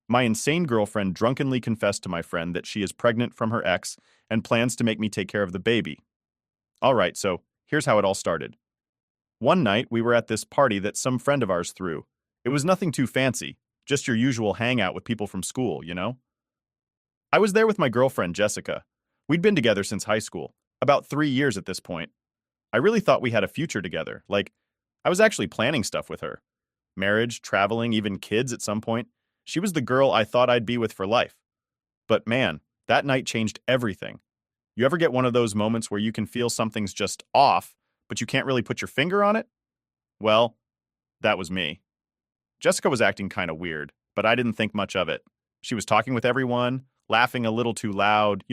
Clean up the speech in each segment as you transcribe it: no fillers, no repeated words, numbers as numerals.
My insane girlfriend drunkenly confessed to my friend that she is pregnant from her ex and plans to make me take care of the baby. All right, so here's how it all started. One night, we were at this party that some friend of ours threw. It was nothing too fancy, just your usual hangout with people from school, you know? I was there with my girlfriend, Jessica. We'd been together since high school, about 3 years at this point. I really thought we had a future together. Like, I was actually planning stuff with her. Marriage, traveling, even kids at some point. She was the girl I thought I'd be with for life. But man, that night changed everything. You ever get one of those moments where you can feel something's just off, but you can't really put your finger on it? Well, that was me. Jessica was acting kind of weird, but I didn't think much of it. She was talking with everyone, laughing a little too loud,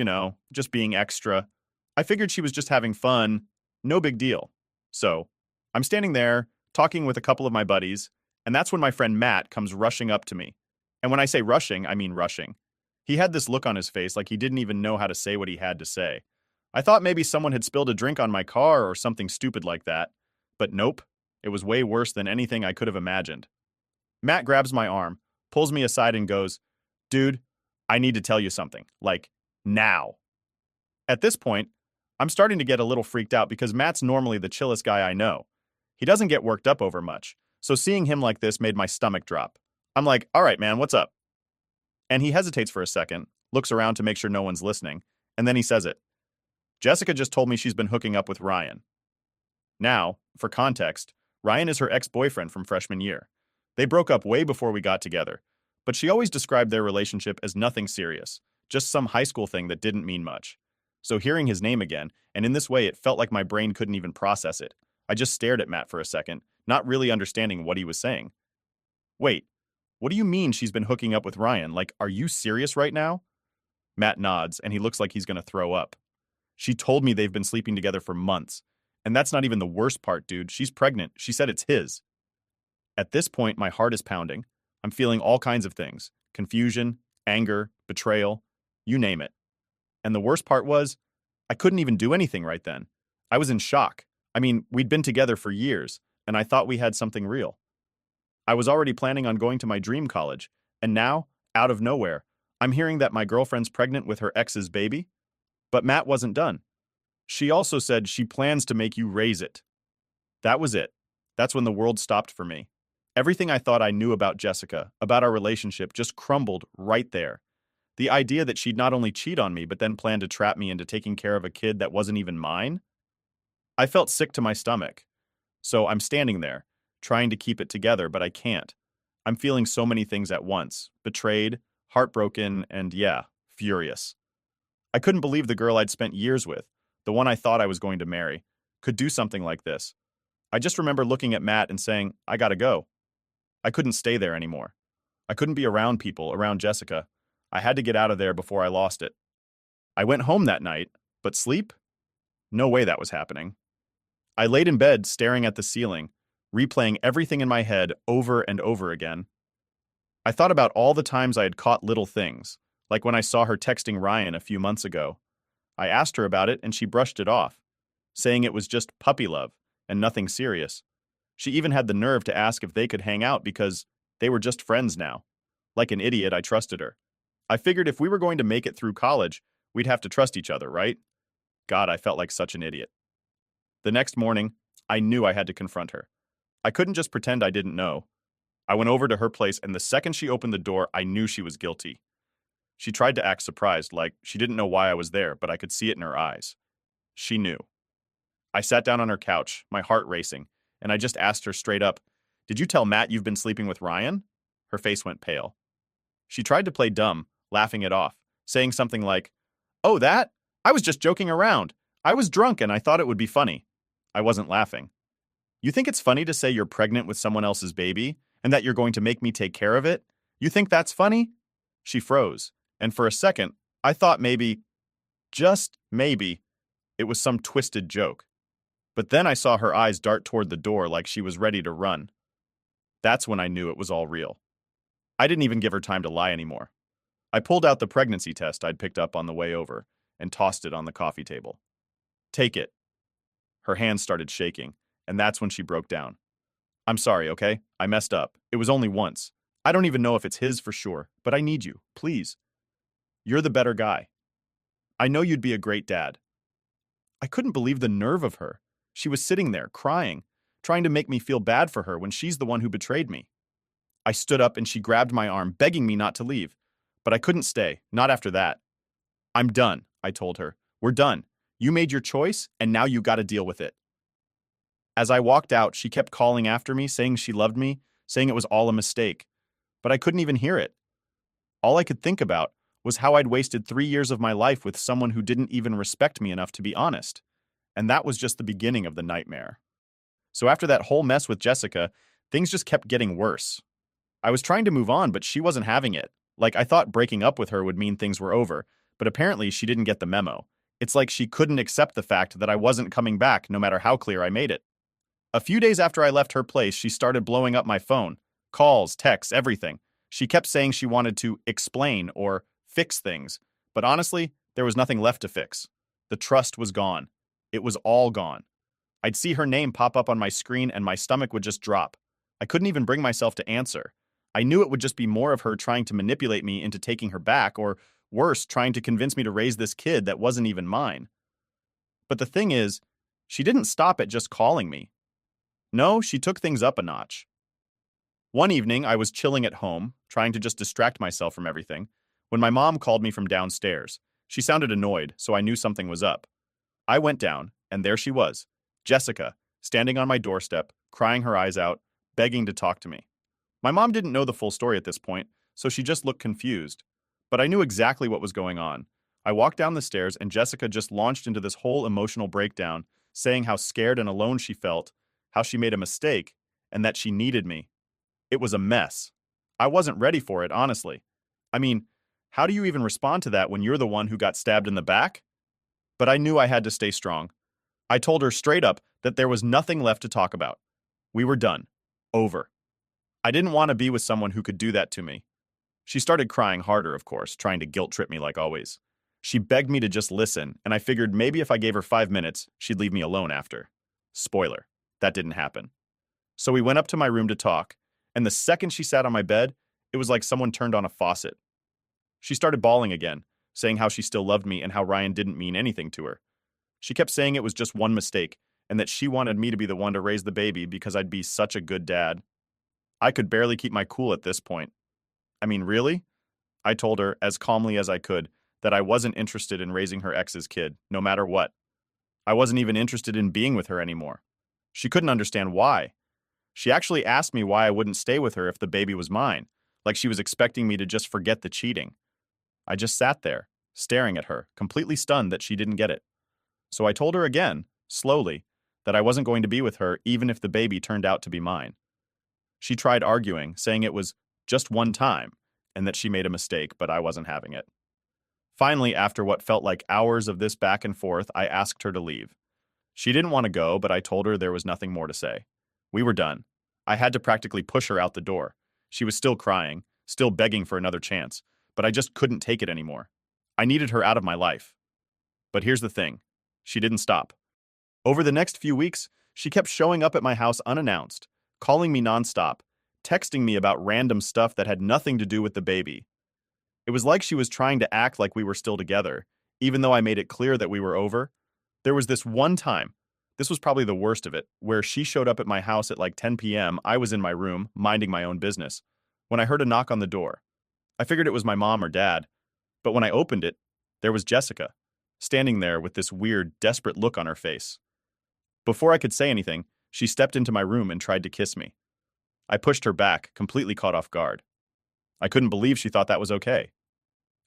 just being extra. I figured she was just having fun, no big deal. So, I'm standing there, talking with a couple of my buddies, and that's when my friend Matt comes rushing up to me. And when I say rushing, I mean rushing. He had this look on his face like he didn't even know how to say what he had to say. I thought maybe someone had spilled a drink on my car or something stupid like that. But nope, it was way worse than anything I could have imagined. Matt grabs my arm, pulls me aside, and goes, "Dude, I need to tell you something. Like, now." At this point, I'm starting to get a little freaked out because Matt's normally the chillest guy I know. He doesn't get worked up over much, so seeing him like this made my stomach drop. I'm like, "All right, man, what's up?" And he hesitates for a second, looks around to make sure no one's listening, and then he says it. Jessica just told me she's been hooking up with Ryan. Now, for context, Ryan is her ex-boyfriend from freshman year. They broke up way before we got together, but she always described their relationship as nothing serious, just some high school thing that didn't mean much. So hearing his name again, and in this way it felt like my brain couldn't even process it. I just stared at Matt for a second, not really understanding what he was saying. "Wait, what do you mean she's been hooking up with Ryan? Like, are you serious right now?" Matt nods, and he looks like he's gonna throw up. "She told me they've been sleeping together for months. And that's not even the worst part, dude. She's pregnant. She said it's his." At this point, my heart is pounding. I'm feeling all kinds of things: confusion, anger, betrayal, you name it. And the worst part was, I couldn't even do anything right then. I was in shock. I mean, we'd been together for years, and I thought we had something real. I was already planning on going to my dream college, and now, out of nowhere, I'm hearing that my girlfriend's pregnant with her ex's baby? But Matt wasn't done. She also said she plans to make you raise it. That was it. That's when the world stopped for me. Everything I thought I knew about Jessica, about our relationship, just crumbled right there. The idea that she'd not only cheat on me, but then plan to trap me into taking care of a kid that wasn't even mine? I felt sick to my stomach. So I'm standing there, trying to keep it together, but I can't. I'm feeling so many things at once: betrayed, heartbroken, and yeah, furious. I couldn't believe the girl I'd spent years with, the one I thought I was going to marry, could do something like this. I just remember looking at Matt and saying, I gotta go. I couldn't stay there anymore. I couldn't be around people, around Jessica. I had to get out of there before I lost it. I went home that night, but sleep? No way that was happening. I laid in bed staring at the ceiling, replaying everything in my head over and over again. I thought about all the times I had caught little things, like when I saw her texting Ryan a few months ago. I asked her about it and she brushed it off, saying it was just puppy love and nothing serious. She even had the nerve to ask if they could hang out because they were just friends now. Like an idiot, I trusted her. I figured if we were going to make it through college, we'd have to trust each other, right? God, I felt like such an idiot. The next morning, I knew I had to confront her. I couldn't just pretend I didn't know. I went over to her place, and the second she opened the door, I knew she was guilty. She tried to act surprised, like she didn't know why I was there, but I could see it in her eyes. She knew. I sat down on her couch, my heart racing, and I just asked her straight up, "Did you tell Matt you've been sleeping with Ryan?" Her face went pale. She tried to play dumb, laughing it off, saying something like, "Oh, that? I was just joking around. I was drunk and I thought it would be funny." I wasn't laughing. "You think it's funny to say you're pregnant with someone else's baby and that you're going to make me take care of it? You think that's funny?" She froze, and for a second, I thought maybe, just maybe, it was some twisted joke. But then I saw her eyes dart toward the door like she was ready to run. That's when I knew it was all real. I didn't even give her time to lie anymore. I pulled out the pregnancy test I'd picked up on the way over and tossed it on the coffee table. "Take it." Her hands started shaking, and that's when she broke down. "I'm sorry, okay? I messed up. It was only once. I don't even know if it's his for sure, but I need you, please. You're the better guy. I know you'd be a great dad. I couldn't believe the nerve of her. She was sitting there, crying, trying to make me feel bad for her when she's the one who betrayed me. I stood up and she grabbed my arm, begging me not to leave. But I couldn't stay, not after that. I'm done, I told her. We're done. You made your choice, and now you gotta deal with it. As I walked out, she kept calling after me, saying she loved me, saying it was all a mistake. But I couldn't even hear it. All I could think about was how I'd wasted 3 years of my life with someone who didn't even respect me enough to be honest. And that was just the beginning of the nightmare. So after that whole mess with Jessica, things just kept getting worse. I was trying to move on, but she wasn't having it. Like, I thought breaking up with her would mean things were over, but apparently she didn't get the memo. It's like she couldn't accept the fact that I wasn't coming back no matter how clear I made it. A few days after I left her place, she started blowing up my phone. Calls, texts, everything. She kept saying she wanted to explain or fix things, but honestly, there was nothing left to fix. The trust was gone. It was all gone. I'd see her name pop up on my screen and my stomach would just drop. I couldn't even bring myself to answer. I knew it would just be more of her trying to manipulate me into taking her back, or worse, trying to convince me to raise this kid that wasn't even mine. But the thing is, she didn't stop at just calling me. No, she took things up a notch. One evening, I was chilling at home, trying to just distract myself from everything, when my mom called me from downstairs. She sounded annoyed, so I knew something was up. I went down, and there she was, Jessica, standing on my doorstep, crying her eyes out, begging to talk to me. My mom didn't know the full story at this point, so she just looked confused. But I knew exactly what was going on. I walked down the stairs, and Jessica just launched into this whole emotional breakdown, saying how scared and alone she felt, how she made a mistake, and that she needed me. It was a mess. I wasn't ready for it, honestly. I mean, how do you even respond to that when you're the one who got stabbed in the back? But I knew I had to stay strong. I told her straight up that there was nothing left to talk about. We were done. Over. I didn't want to be with someone who could do that to me. She started crying harder, of course, trying to guilt-trip me like always. She begged me to just listen, and I figured maybe if I gave her 5 minutes, she'd leave me alone after. Spoiler, that didn't happen. So we went up to my room to talk, and the second she sat on my bed, it was like someone turned on a faucet. She started bawling again, saying how she still loved me and how Ryan didn't mean anything to her. She kept saying it was just one mistake, and that she wanted me to be the one to raise the baby because I'd be such a good dad. I could barely keep my cool at this point. I mean, really? I told her, as calmly as I could, that I wasn't interested in raising her ex's kid, no matter what. I wasn't even interested in being with her anymore. She couldn't understand why. She actually asked me why I wouldn't stay with her if the baby was mine, like she was expecting me to just forget the cheating. I just sat there, staring at her, completely stunned that she didn't get it. So I told her again, slowly, that I wasn't going to be with her even if the baby turned out to be mine. She tried arguing, saying it was just one time, and that she made a mistake, but I wasn't having it. Finally, after what felt like hours of this back and forth, I asked her to leave. She didn't want to go, but I told her there was nothing more to say. We were done. I had to practically push her out the door. She was still crying, still begging for another chance, but I just couldn't take it anymore. I needed her out of my life. But here's the thing. She didn't stop. Over the next few weeks, she kept showing up at my house unannounced, calling me nonstop, texting me about random stuff that had nothing to do with the baby. It was like she was trying to act like we were still together, even though I made it clear that we were over. There was this one time, this was probably the worst of it, where she showed up at my house at like 10 p.m. I was in my room, minding my own business, when I heard a knock on the door. I figured it was my mom or dad, but when I opened it, there was Jessica, standing there with this weird, desperate look on her face. Before I could say anything, she stepped into my room and tried to kiss me. I pushed her back, completely caught off guard. I couldn't believe she thought that was okay.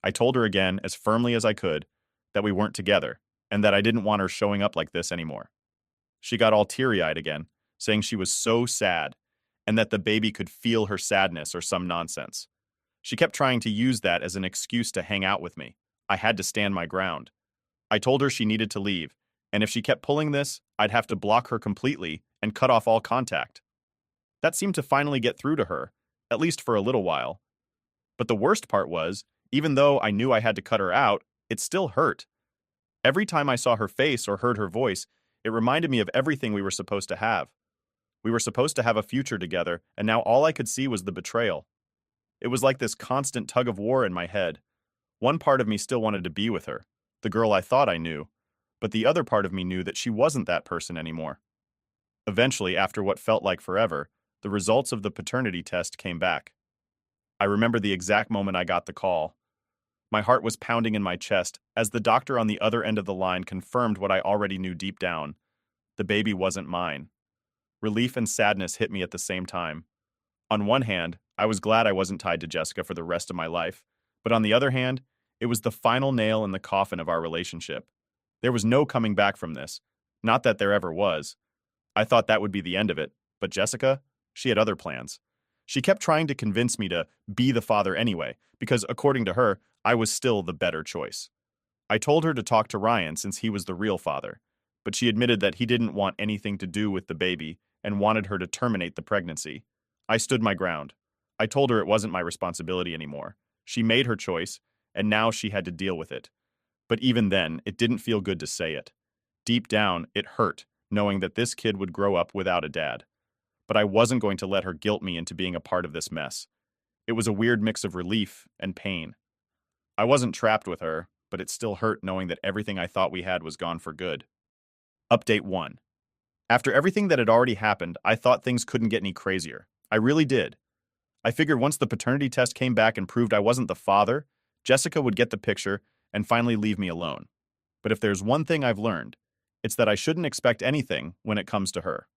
I told her again, as firmly as I could, that we weren't together, and that I didn't want her showing up like this anymore. She got all teary-eyed again, saying she was so sad, and that the baby could feel her sadness or some nonsense. She kept trying to use that as an excuse to hang out with me. I had to stand my ground. I told her she needed to leave, and if she kept pulling this, I'd have to block her completely and cut off all contact. That seemed to finally get through to her, at least for a little while. But the worst part was, even though I knew I had to cut her out, it still hurt. Every time I saw her face or heard her voice, it reminded me of everything we were supposed to have. We were supposed to have a future together, and now all I could see was the betrayal. It was like this constant tug of war in my head. One part of me still wanted to be with her, the girl I thought I knew, but the other part of me knew that she wasn't that person anymore. Eventually, after what felt like forever, the results of the paternity test came back. I remember the exact moment I got the call. My heart was pounding in my chest as the doctor on the other end of the line confirmed what I already knew deep down. The baby wasn't mine. Relief and sadness hit me at the same time. On one hand, I was glad I wasn't tied to Jessica for the rest of my life, but on the other hand, it was the final nail in the coffin of our relationship. There was no coming back from this. Not that there ever was. I thought that would be the end of it, but Jessica, she had other plans. She kept trying to convince me to be the father anyway, because according to her, I was still the better choice. I told her to talk to Ryan since he was the real father, but she admitted that he didn't want anything to do with the baby and wanted her to terminate the pregnancy. I stood my ground. I told her it wasn't my responsibility anymore. She made her choice, and now she had to deal with it. But even then, it didn't feel good to say it. Deep down, it hurt, knowing that this kid would grow up without a dad. But I wasn't going to let her guilt me into being a part of this mess. It was a weird mix of relief and pain. I wasn't trapped with her, but it still hurt knowing that everything I thought we had was gone for good. Update 1. After everything that had already happened, I thought things couldn't get any crazier. I really did. I figured once the paternity test came back and proved I wasn't the father, Jessica would get the picture and finally leave me alone. But if there's one thing I've learned, it's that I shouldn't expect anything when it comes to her.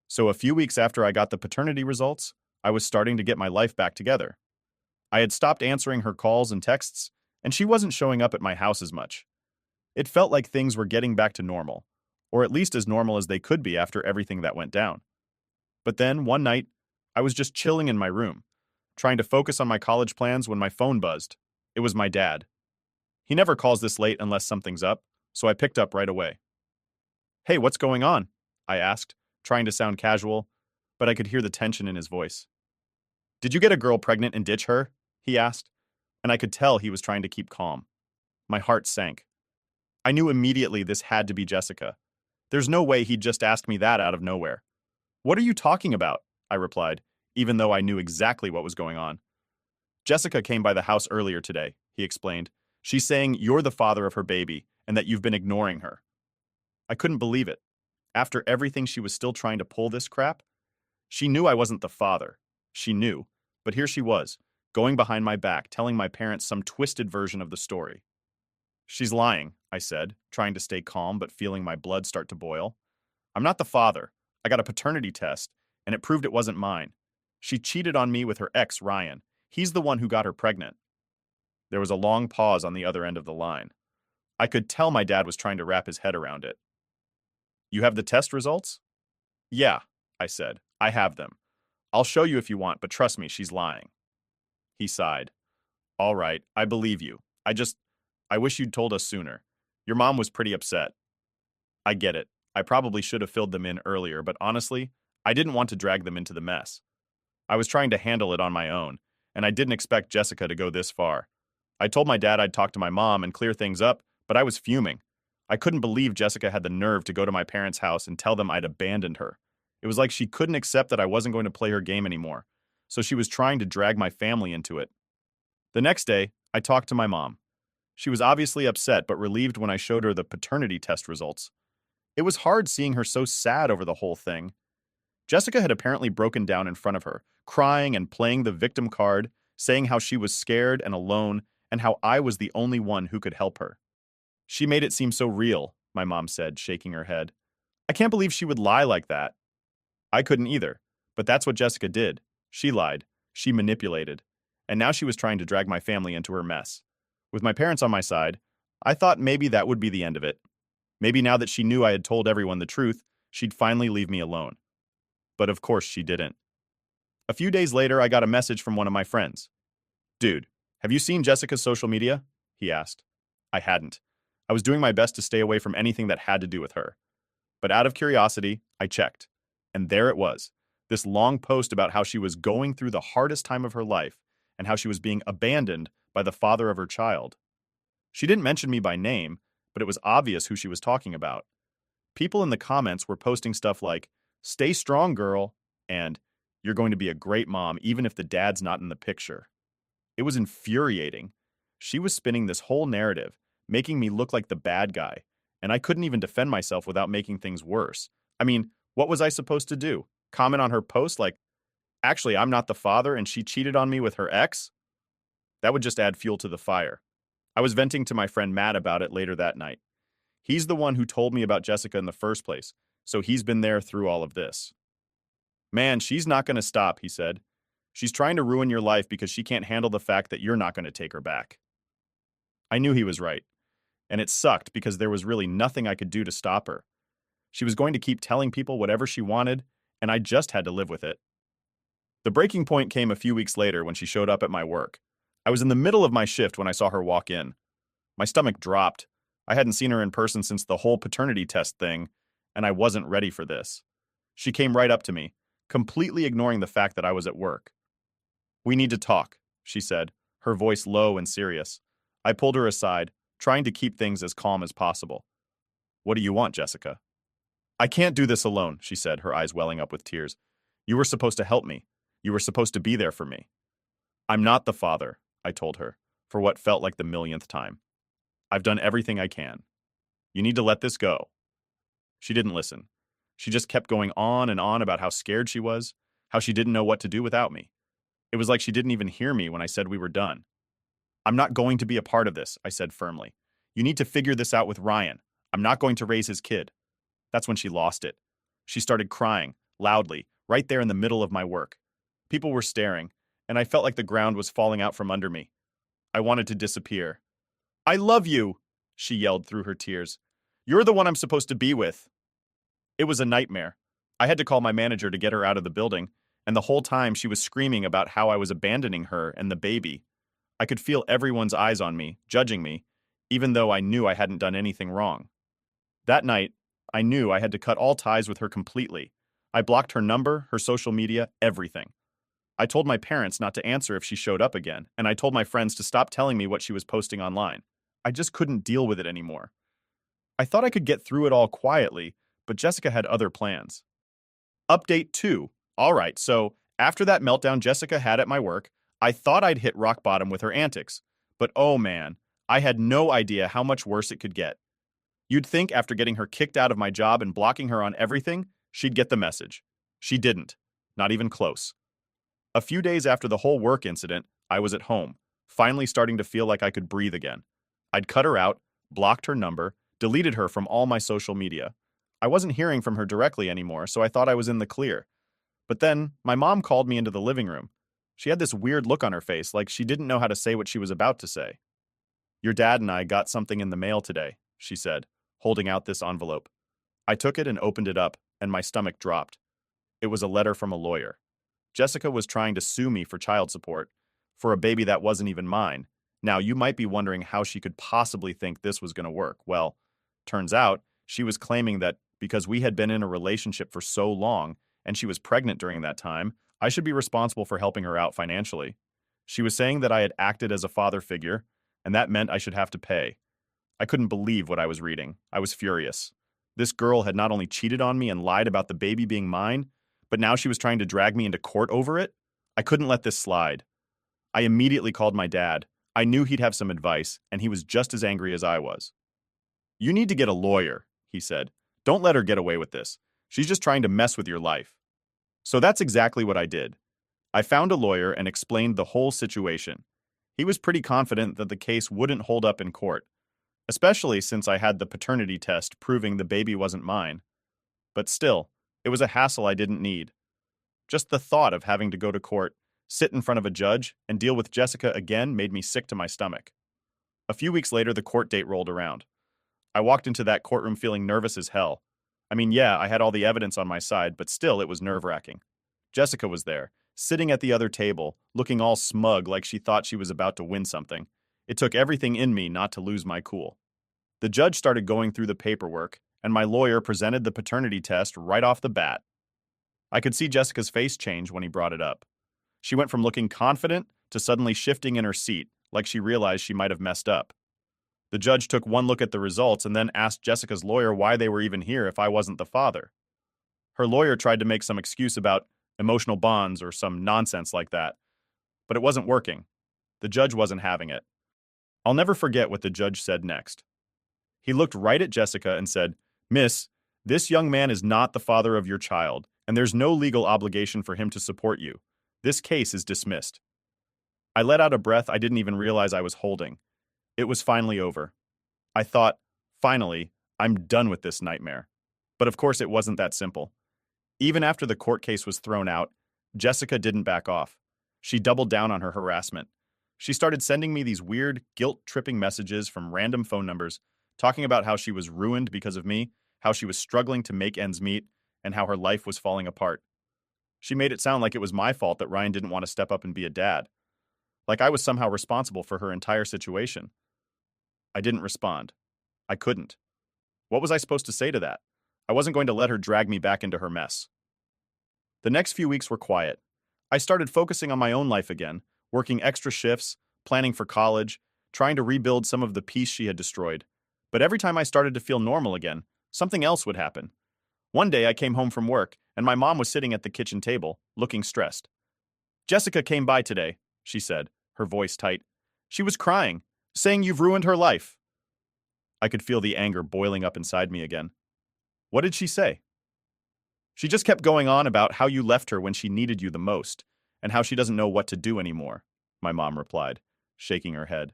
So a few weeks after I got the paternity results, I was starting to get my life back together. I had stopped answering her calls and texts, and she wasn't showing up at my house as much. It felt like things were getting back to normal, or at least as normal as they could be after everything that went down. But then, one night, I was just chilling in my room, trying to focus on my college plans when my phone buzzed. It was my dad. He never calls this late unless something's up, so I picked up right away. "Hey, what's going on?" I asked, trying to sound casual, but I could hear the tension in his voice. "Did you get a girl pregnant and ditch her?" he asked, and I could tell he was trying to keep calm. My heart sank. I knew immediately this had to be Jessica. There's no way he'd just ask me that out of nowhere. "What are you talking about?" I replied, even though I knew exactly what was going on. "Jessica came by the house earlier today," he explained. "She's saying you're the father of her baby and that you've been ignoring her." I couldn't believe it. After everything, she was still trying to pull this crap? She knew I wasn't the father. She knew. But here she was, going behind my back, telling my parents some twisted version of the story. "She's lying," I said, trying to stay calm but feeling my blood start to boil. "I'm not the father. I got a paternity test, and it proved it wasn't mine. She cheated on me with her ex, Ryan. He's the one who got her pregnant." There was a long pause on the other end of the line. I could tell my dad was trying to wrap his head around it. "You have the test results?" "Yeah," I said. "I have them. I'll show you if you want, but trust me, she's lying." He sighed. "All right, I believe you. I wish you'd told us sooner. Your mom was pretty upset." "I get it. I probably should have filled them in earlier, but honestly, I didn't want to drag them into the mess. I was trying to handle it on my own, and I didn't expect Jessica to go this far. I told my dad I'd talk to my mom and clear things up, but I was fuming. I couldn't believe Jessica had the nerve to go to my parents' house and tell them I'd abandoned her. It was like she couldn't accept that I wasn't going to play her game anymore, so she was trying to drag my family into it. The next day, I talked to my mom. She was obviously upset but relieved when I showed her the paternity test results. It was hard seeing her so sad over the whole thing. Jessica had apparently broken down in front of her, crying and playing the victim card, saying how she was scared and alone and how I was the only one who could help her. "She made it seem so real," my mom said, shaking her head. "I can't believe she would lie like that." I couldn't either, but that's what Jessica did. She lied. She manipulated. And now she was trying to drag my family into her mess. With my parents on my side, I thought maybe that would be the end of it. Maybe now that she knew I had told everyone the truth, she'd finally leave me alone. But of course she didn't. A few days later, I got a message from one of my friends. "Dude, have you seen Jessica's social media?" he asked. I hadn't. I was doing my best to stay away from anything that had to do with her. But out of curiosity, I checked. And there it was, this long post about how she was going through the hardest time of her life and how she was being abandoned by the father of her child. She didn't mention me by name, but it was obvious who she was talking about. People in the comments were posting stuff like, "Stay strong, girl," and "You're going to be a great mom even if the dad's not in the picture." It was infuriating. She was spinning this whole narrative, making me look like the bad guy, and I couldn't even defend myself without making things worse. I mean, what was I supposed to do? Comment on her post like, actually, I'm not the father and she cheated on me with her ex? That would just add fuel to the fire. I was venting to my friend Matt about it later that night. He's the one who told me about Jessica in the first place, so he's been there through all of this. Man, she's not going to stop, he said. She's trying to ruin your life because she can't handle the fact that you're not going to take her back. I knew he was right, and it sucked because there was really nothing I could do to stop her. She was going to keep telling people whatever she wanted, and I just had to live with it. The breaking point came a few weeks later when she showed up at my work. I was in the middle of my shift when I saw her walk in. My stomach dropped. I hadn't seen her in person since the whole paternity test thing, and I wasn't ready for this. She came right up to me, completely ignoring the fact that I was at work. "We need to talk," she said, her voice low and serious. I pulled her aside, trying to keep things as calm as possible. "What do you want, Jessica?" "I can't do this alone," she said, her eyes welling up with tears. "You were supposed to help me. You were supposed to be there for me." "I'm not the father," I told her, for what felt like the millionth time. "I've done everything I can. You need to let this go." She didn't listen. She just kept going on and on about how scared she was, how she didn't know what to do without me. It was like she didn't even hear me when I said we were done. "I'm not going to be a part of this," I said firmly. "You need to figure this out with Ryan. I'm not going to raise his kid." That's when she lost it. She started crying, loudly, right there in the middle of my work. People were staring, and I felt like the ground was falling out from under me. I wanted to disappear. "I love you," she yelled through her tears. "You're the one I'm supposed to be with." It was a nightmare. I had to call my manager to get her out of the building, and the whole time she was screaming about how I was abandoning her and the baby. I could feel everyone's eyes on me, judging me, even though I knew I hadn't done anything wrong. That night, I knew I had to cut all ties with her completely. I blocked her number, her social media, everything. I told my parents not to answer if she showed up again, and I told my friends to stop telling me what she was posting online. I just couldn't deal with it anymore. I thought I could get through it all quietly, but Jessica had other plans. Update 2. Alright, so after that meltdown Jessica had at my work, I thought I'd hit rock bottom with her antics. But oh man, I had no idea how much worse it could get. You'd think after getting her kicked out of my job and blocking her on everything, she'd get the message. She didn't. Not even close. A few days after the whole work incident, I was at home, finally starting to feel like I could breathe again. I'd cut her out, blocked her number, deleted her from all my social media. I wasn't hearing from her directly anymore, so I thought I was in the clear. But then, my mom called me into the living room. She had this weird look on her face, like she didn't know how to say what she was about to say. "Your dad and I got something in the mail today," she said, holding out this envelope. I took it and opened it up, and my stomach dropped. It was a letter from a lawyer. Jessica was trying to sue me for child support, for a baby that wasn't even mine. Now, you might be wondering how she could possibly think this was going to work. Well, turns out, she was claiming that because we had been in a relationship for so long, and she was pregnant during that time, I should be responsible for helping her out financially. She was saying that I had acted as a father figure, and that meant I should have to pay. I couldn't believe what I was reading. I was furious. This girl had not only cheated on me and lied about the baby being mine, but now she was trying to drag me into court over it? I couldn't let this slide. I immediately called my dad. I knew he'd have some advice, and he was just as angry as I was. "You need to get a lawyer," he said. "Don't let her get away with this. She's just trying to mess with your life." So that's exactly what I did. I found a lawyer and explained the whole situation. He was pretty confident that the case wouldn't hold up in court, especially since I had the paternity test proving the baby wasn't mine. But still, it was a hassle I didn't need. Just the thought of having to go to court, sit in front of a judge, and deal with Jessica again made me sick to my stomach. A few weeks later, the court date rolled around. I walked into that courtroom feeling nervous as hell. I mean, yeah, I had all the evidence on my side, but still, it was nerve-wracking. Jessica was there, sitting at the other table, looking all smug like she thought she was about to win something. It took everything in me not to lose my cool. The judge started going through the paperwork, and my lawyer presented the paternity test right off the bat. I could see Jessica's face change when he brought it up. She went from looking confident to suddenly shifting in her seat, like she realized she might have messed up. The judge took one look at the results and then asked Jessica's lawyer why they were even here if I wasn't the father. Her lawyer tried to make some excuse about emotional bonds or some nonsense like that, but it wasn't working. The judge wasn't having it. I'll never forget what the judge said next. He looked right at Jessica and said, "Miss, this young man is not the father of your child, and there's no legal obligation for him to support you. This case is dismissed." I let out a breath I didn't even realize I was holding. It was finally over. I thought, finally, I'm done with this nightmare. But of course, it wasn't that simple. Even after the court case was thrown out, Jessica didn't back off. She doubled down on her harassment. She started sending me these weird, guilt-tripping messages from random phone numbers, talking about how she was ruined because of me, how she was struggling to make ends meet, and how her life was falling apart. She made it sound like it was my fault that Ryan didn't want to step up and be a dad. Like I was somehow responsible for her entire situation. I didn't respond. I couldn't. What was I supposed to say to that? I wasn't going to let her drag me back into her mess. The next few weeks were quiet. I started focusing on my own life again, working extra shifts, planning for college, trying to rebuild some of the peace she had destroyed. But every time I started to feel normal again, something else would happen. One day I came home from work, and my mom was sitting at the kitchen table, looking stressed. "Jessica came by today," she said, her voice tight. "She was crying, saying you've ruined her life." I could feel the anger boiling up inside me again. What did she say? "She just kept going on about how you left her when she needed you the most, and how she doesn't know what to do anymore," my mom replied, shaking her head.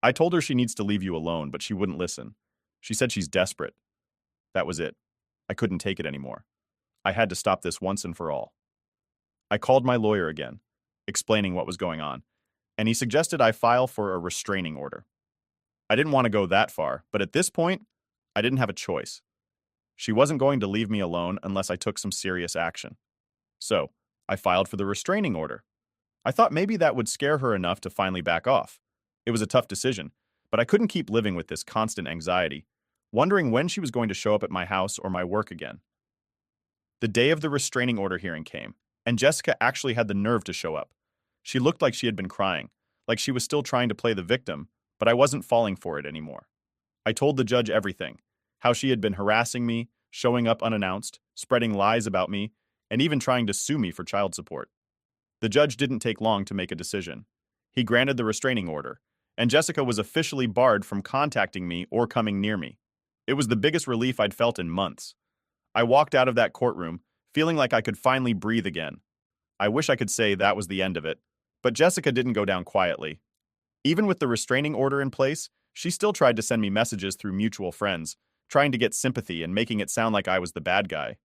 "I told her she needs to leave you alone, but she wouldn't listen. She said she's desperate." That was it. I couldn't take it anymore. I had to stop this once and for all. I called my lawyer again, explaining what was going on, and he suggested I file for a restraining order. I didn't want to go that far, but at this point, I didn't have a choice. She wasn't going to leave me alone unless I took some serious action. So, I filed for the restraining order. I thought maybe that would scare her enough to finally back off. It was a tough decision, but I couldn't keep living with this constant anxiety, wondering when she was going to show up at my house or my work again. The day of the restraining order hearing came, and Jessica actually had the nerve to show up. She looked like she had been crying, like she was still trying to play the victim, but I wasn't falling for it anymore. I told the judge everything, how she had been harassing me, showing up unannounced, spreading lies about me, and even trying to sue me for child support. The judge didn't take long to make a decision. He granted the restraining order, and Jessica was officially barred from contacting me or coming near me. It was the biggest relief I'd felt in months. I walked out of that courtroom, feeling like I could finally breathe again. I wish I could say that was the end of it, but Jessica didn't go down quietly. Even with the restraining order in place, she still tried to send me messages through mutual friends, trying to get sympathy and making it sound like I was the bad guy.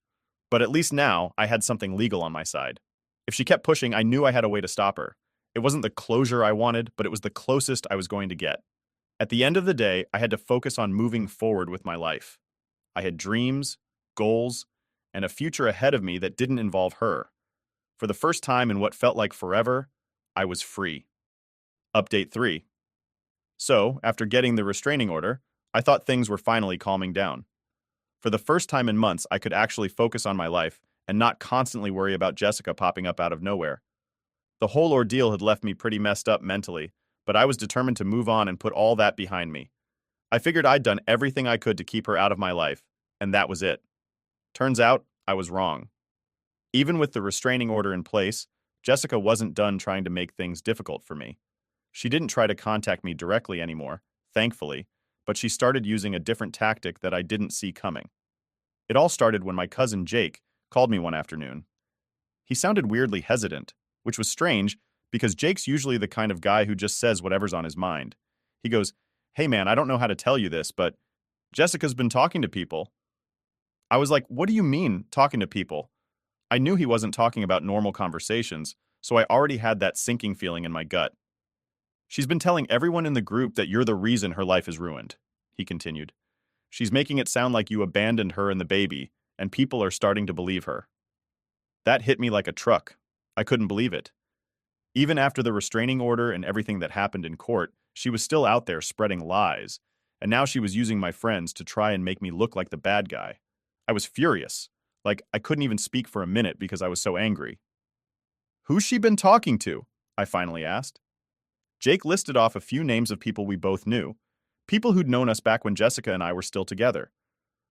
But at least now, I had something legal on my side. If she kept pushing, I knew I had a way to stop her. It wasn't the closure I wanted, but it was the closest I was going to get. At the end of the day, I had to focus on moving forward with my life. I had dreams, goals, and a future ahead of me that didn't involve her. For the first time in what felt like forever, I was free. Update 3. So, after getting the restraining order, I thought things were finally calming down. For the first time in months, I could actually focus on my life and not constantly worry about Jessica popping up out of nowhere. The whole ordeal had left me pretty messed up mentally, but I was determined to move on and put all that behind me. I figured I'd done everything I could to keep her out of my life, and that was it. Turns out, I was wrong. Even with the restraining order in place, Jessica wasn't done trying to make things difficult for me. She didn't try to contact me directly anymore, thankfully, but she started using a different tactic that I didn't see coming. It all started when my cousin Jake called me one afternoon. He sounded weirdly hesitant, which was strange because Jake's usually the kind of guy who just says whatever's on his mind. He goes, "Hey man, I don't know how to tell you this, but Jessica's been talking to people." I was like, "What do you mean, talking to people?" I knew he wasn't talking about normal conversations, so I already had that sinking feeling in my gut. "She's been telling everyone in the group that you're the reason her life is ruined," he continued. "She's making it sound like you abandoned her and the baby, and people are starting to believe her." That hit me like a truck. I couldn't believe it. Even after the restraining order and everything that happened in court, she was still out there spreading lies, and now she was using my friends to try and make me look like the bad guy. I was furious. Like, I couldn't even speak for a minute because I was so angry. "Who's she been talking to?" I finally asked. Jake listed off a few names of people we both knew, people who'd known us back when Jessica and I were still together.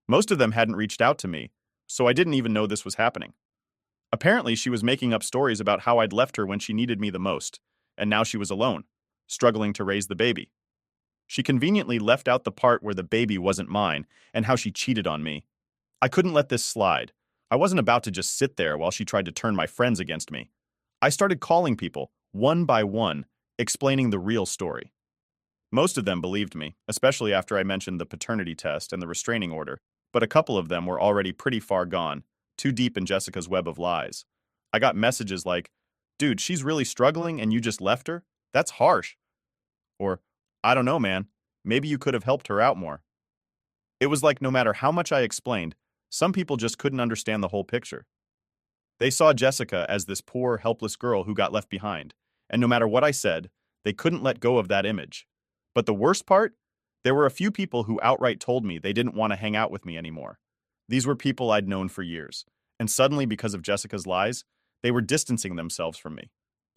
Most of them hadn't reached out to me, so I didn't even know this was happening. Apparently, she was making up stories about how I'd left her when she needed me the most, and now she was alone, struggling to raise the baby. She conveniently left out the part where the baby wasn't mine and how she cheated on me. I couldn't let this slide. I wasn't about to just sit there while she tried to turn my friends against me. I started calling people, one by one, explaining the real story. Most of them believed me, especially after I mentioned the paternity test and the restraining order, but a couple of them were already pretty far gone, too deep in Jessica's web of lies. I got messages like, "Dude, she's really struggling and you just left her? That's harsh." Or, "I don't know, man. Maybe you could have helped her out more." It was like no matter how much I explained, some people just couldn't understand the whole picture. They saw Jessica as this poor, helpless girl who got left behind, and no matter what I said, they couldn't let go of that image. But the worst part? There were a few people who outright told me they didn't want to hang out with me anymore. These were people I'd known for years, and suddenly, because of Jessica's lies, they were distancing themselves from me.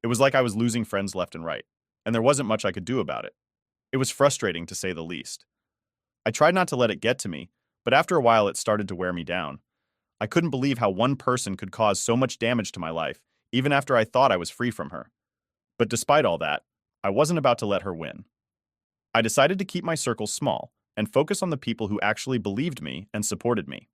It was like I was losing friends left and right, and there wasn't much I could do about it. It was frustrating, to say the least. I tried not to let it get to me, but after a while it started to wear me down. I couldn't believe how one person could cause so much damage to my life, even after I thought I was free from her. But despite all that, I wasn't about to let her win. I decided to keep my circle small and focus on the people who actually believed me and supported me.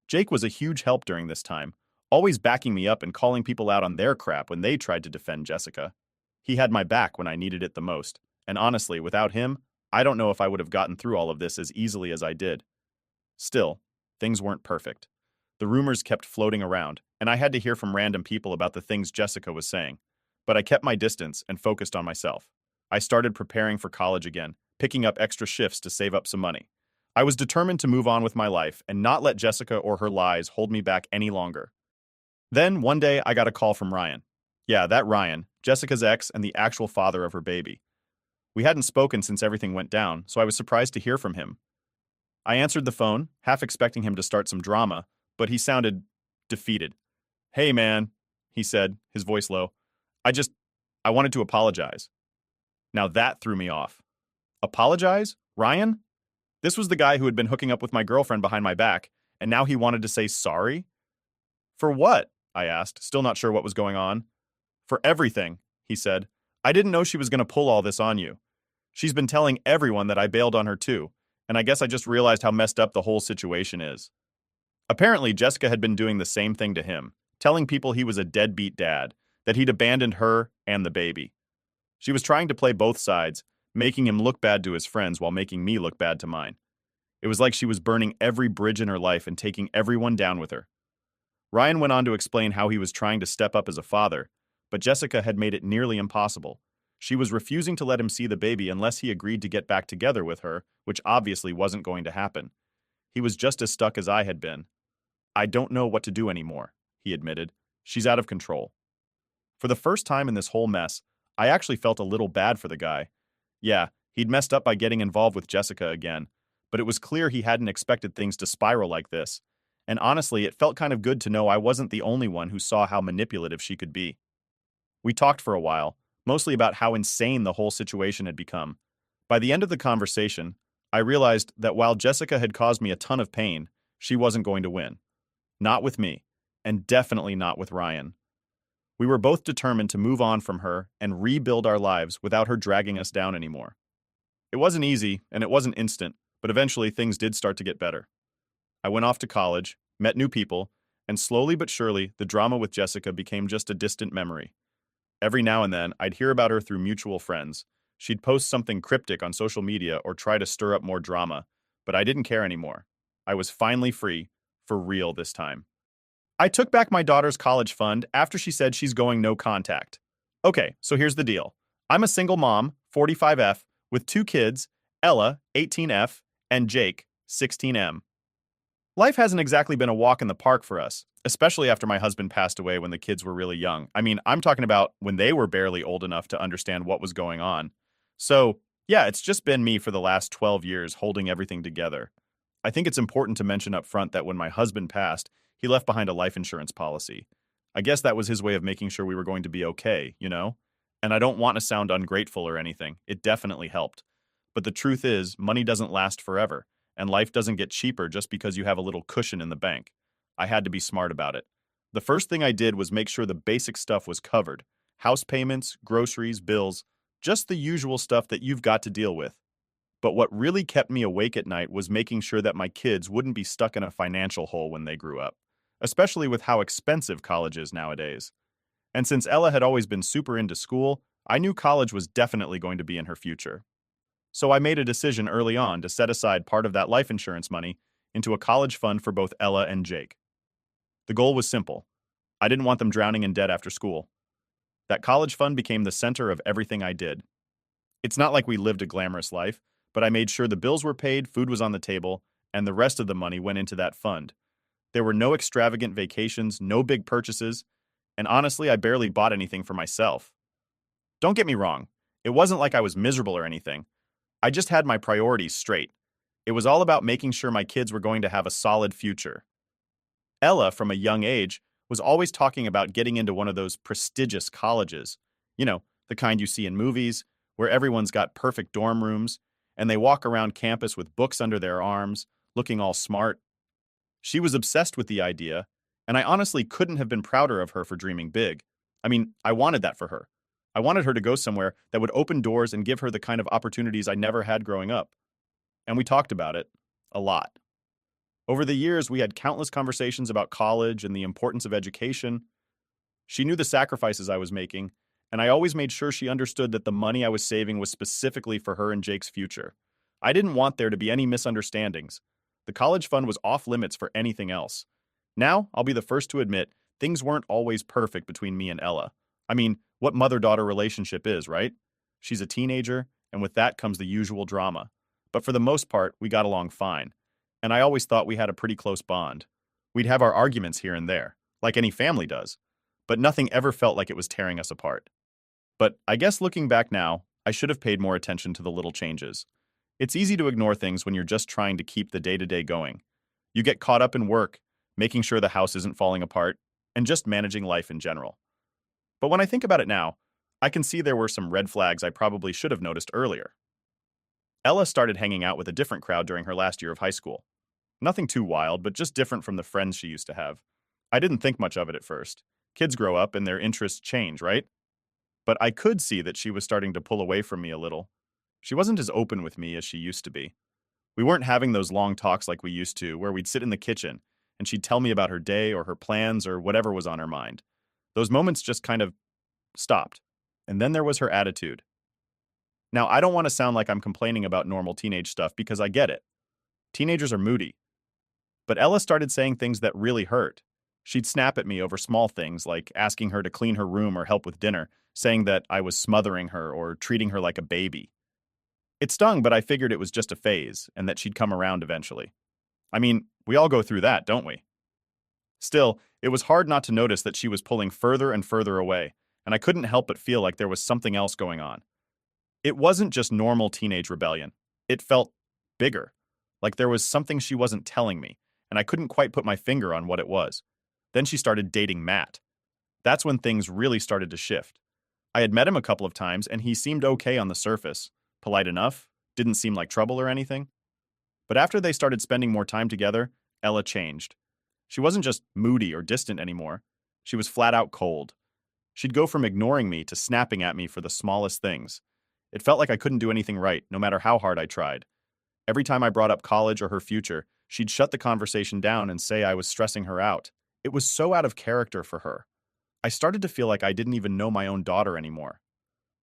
Jake was a huge help during this time, always backing me up and calling people out on their crap when they tried to defend Jessica. He had my back when I needed it the most, and honestly, without him, I don't know if I would have gotten through all of this as easily as I did. Still, things weren't perfect. The rumors kept floating around, and I had to hear from random people about the things Jessica was saying. But I kept my distance and focused on myself. I started preparing for college again, picking up extra shifts to save up some money. I was determined to move on with my life and not let Jessica or her lies hold me back any longer. Then, one day, I got a call from Ryan. Yeah, that Ryan, Jessica's ex and the actual father of her baby. We hadn't spoken since everything went down, so I was surprised to hear from him. I answered the phone, half expecting him to start some drama, but he sounded defeated. "Hey, man," he said, his voice low. I wanted to apologize." Now that threw me off. Apologize? Ryan? This was the guy who had been hooking up with my girlfriend behind my back, and now he wanted to say sorry? For what? I asked, still not sure what was going on. For everything, he said. I didn't know she was going to pull all this on you. She's been telling everyone that I bailed on her too, and I guess I just realized how messed up the whole situation is. Apparently, Jessica had been doing the same thing to him, telling people he was a deadbeat dad, that he'd abandoned her and the baby. She was trying to play both sides, making him look bad to his friends while making me look bad to mine. It was like she was burning every bridge in her life and taking everyone down with her. Ryan went on to explain how he was trying to step up as a father, but Jessica had made it nearly impossible. She was refusing to let him see the baby unless he agreed to get back together with her, which obviously wasn't going to happen. He was just as stuck as I had been. "I don't know what to do anymore," he admitted. "She's out of control." For the first time in this whole mess, I actually felt a little bad for the guy. Yeah, he'd messed up by getting involved with Jessica again, but it was clear he hadn't expected things to spiral like this. And honestly, it felt kind of good to know I wasn't the only one who saw how manipulative she could be. We talked for a while, mostly about how insane the whole situation had become. By the end of the conversation, I realized that while Jessica had caused me a ton of pain, she wasn't going to win. Not with me, and definitely not with Ryan. We were both determined to move on from her and rebuild our lives without her dragging us down anymore. It wasn't easy, and it wasn't instant, but eventually things did start to get better. I went off to college, met new people, and slowly but surely, the drama with Jessica became just a distant memory. Every now and then, I'd hear about her through mutual friends. She'd post something cryptic on social media or try to stir up more drama, but I didn't care anymore. I was finally free, for real this time. I took back my daughter's college fund after she said she's going no contact. Okay, so here's the deal. I'm a single mom, 45F, with 2 kids, Ella, 18F, and Jake, 16M. Life hasn't exactly been a walk in the park for us, especially after my husband passed away when the kids were really young. I mean, I'm talking about when they were barely old enough to understand what was going on. So, yeah, it's just been me for the last 12 years holding everything together. I think it's important to mention up front that when my husband passed, he left behind a life insurance policy. I guess that was his way of making sure we were going to be okay, you know? And I don't want to sound ungrateful or anything. It definitely helped. But the truth is, money doesn't last forever, and life doesn't get cheaper just because you have a little cushion in the bank. I had to be smart about it. The first thing I did was make sure the basic stuff was covered. house payments, groceries, bills, just the usual stuff that you've got to deal with. But what really kept me awake at night was making sure that my kids wouldn't be stuck in a financial hole when they grew up, especially with how expensive college is nowadays. And since Ella had always been super into school, I knew college was definitely going to be in her future. So I made a decision early on to set aside part of that life insurance money into a college fund for both Ella and Jake. The goal was simple. I didn't want them drowning in debt after school. That college fund became the center of everything I did. It's not like we lived a glamorous life, but I made sure the bills were paid, food was on the table, and the rest of the money went into that fund. There were no extravagant vacations, no big purchases, and honestly, I barely bought anything for myself. Don't get me wrong, it wasn't like I was miserable or anything. I just had my priorities straight. It was all about making sure my kids were going to have a solid future. Ella, from a young age, was always talking about getting into one of those prestigious colleges. You know, the kind you see in movies, where everyone's got perfect dorm rooms, and they walk around campus with books under their arms, looking all smart. She was obsessed with the idea, and I honestly couldn't have been prouder of her for dreaming big. I mean, I wanted that for her. I wanted her to go somewhere that would open doors and give her the kind of opportunities I never had growing up. And we talked about it a lot. Over the years, we had countless conversations about college and the importance of education. She knew the sacrifices I was making, and I always made sure she understood that the money I was saving was specifically for her and Jake's future. I didn't want there to be any misunderstandings. The college fund was off limits for anything else. Now, I'll be the first to admit, things weren't always perfect between me and Ella. I mean, what mother-daughter relationship is, right? She's a teenager, and with that comes the usual drama. But for the most part, we got along fine. And I always thought we had a pretty close bond. We'd have our arguments here and there, like any family does. But nothing ever felt like it was tearing us apart. But I guess looking back now, I should have paid more attention to the little changes. It's easy to ignore things when you're just trying to keep the day-to-day going. You get caught up in work, making sure the house isn't falling apart, and just managing life in general. But when I think about it now, I can see there were some red flags I probably should have noticed earlier. Ella started hanging out with a different crowd during her last year of high school. Nothing too wild, but just different from the friends she used to have. I didn't think much of it at first. Kids grow up and their interests change, right? But I could see that she was starting to pull away from me a little. She wasn't as open with me as she used to be. We weren't having those long talks like we used to, where we'd sit in the kitchen and she'd tell me about her day or her plans or whatever was on her mind. Those moments just kind of stopped. And then there was her attitude. Now, I don't want to sound like I'm complaining about normal teenage stuff because I get it. Teenagers are moody. But Ella started saying things that really hurt. She'd snap at me over small things like asking her to clean her room or help with dinner, saying that I was smothering her or treating her like a baby. It stung, but I figured it was just a phase and that she'd come around eventually. I mean, we all go through that, don't we? Still, it was hard not to notice that she was pulling further and further away, and I couldn't help but feel like there was something else going on. It wasn't just normal teenage rebellion. It felt bigger, like there was something she wasn't telling me, and I couldn't quite put my finger on what it was. Then she started dating Matt. That's when things really started to shift. I had met him a couple of times, and he seemed okay on the surface. Polite enough, didn't seem like trouble or anything. But after they started spending more time together, Ella changed. She wasn't just moody or distant anymore. She was flat out cold. She'd go from ignoring me to snapping at me for the smallest things. It felt like I couldn't do anything right, no matter how hard I tried. Every time I brought up college or her future, she'd shut the conversation down and say I was stressing her out. It was so out of character for her. I started to feel like I didn't even know my own daughter anymore.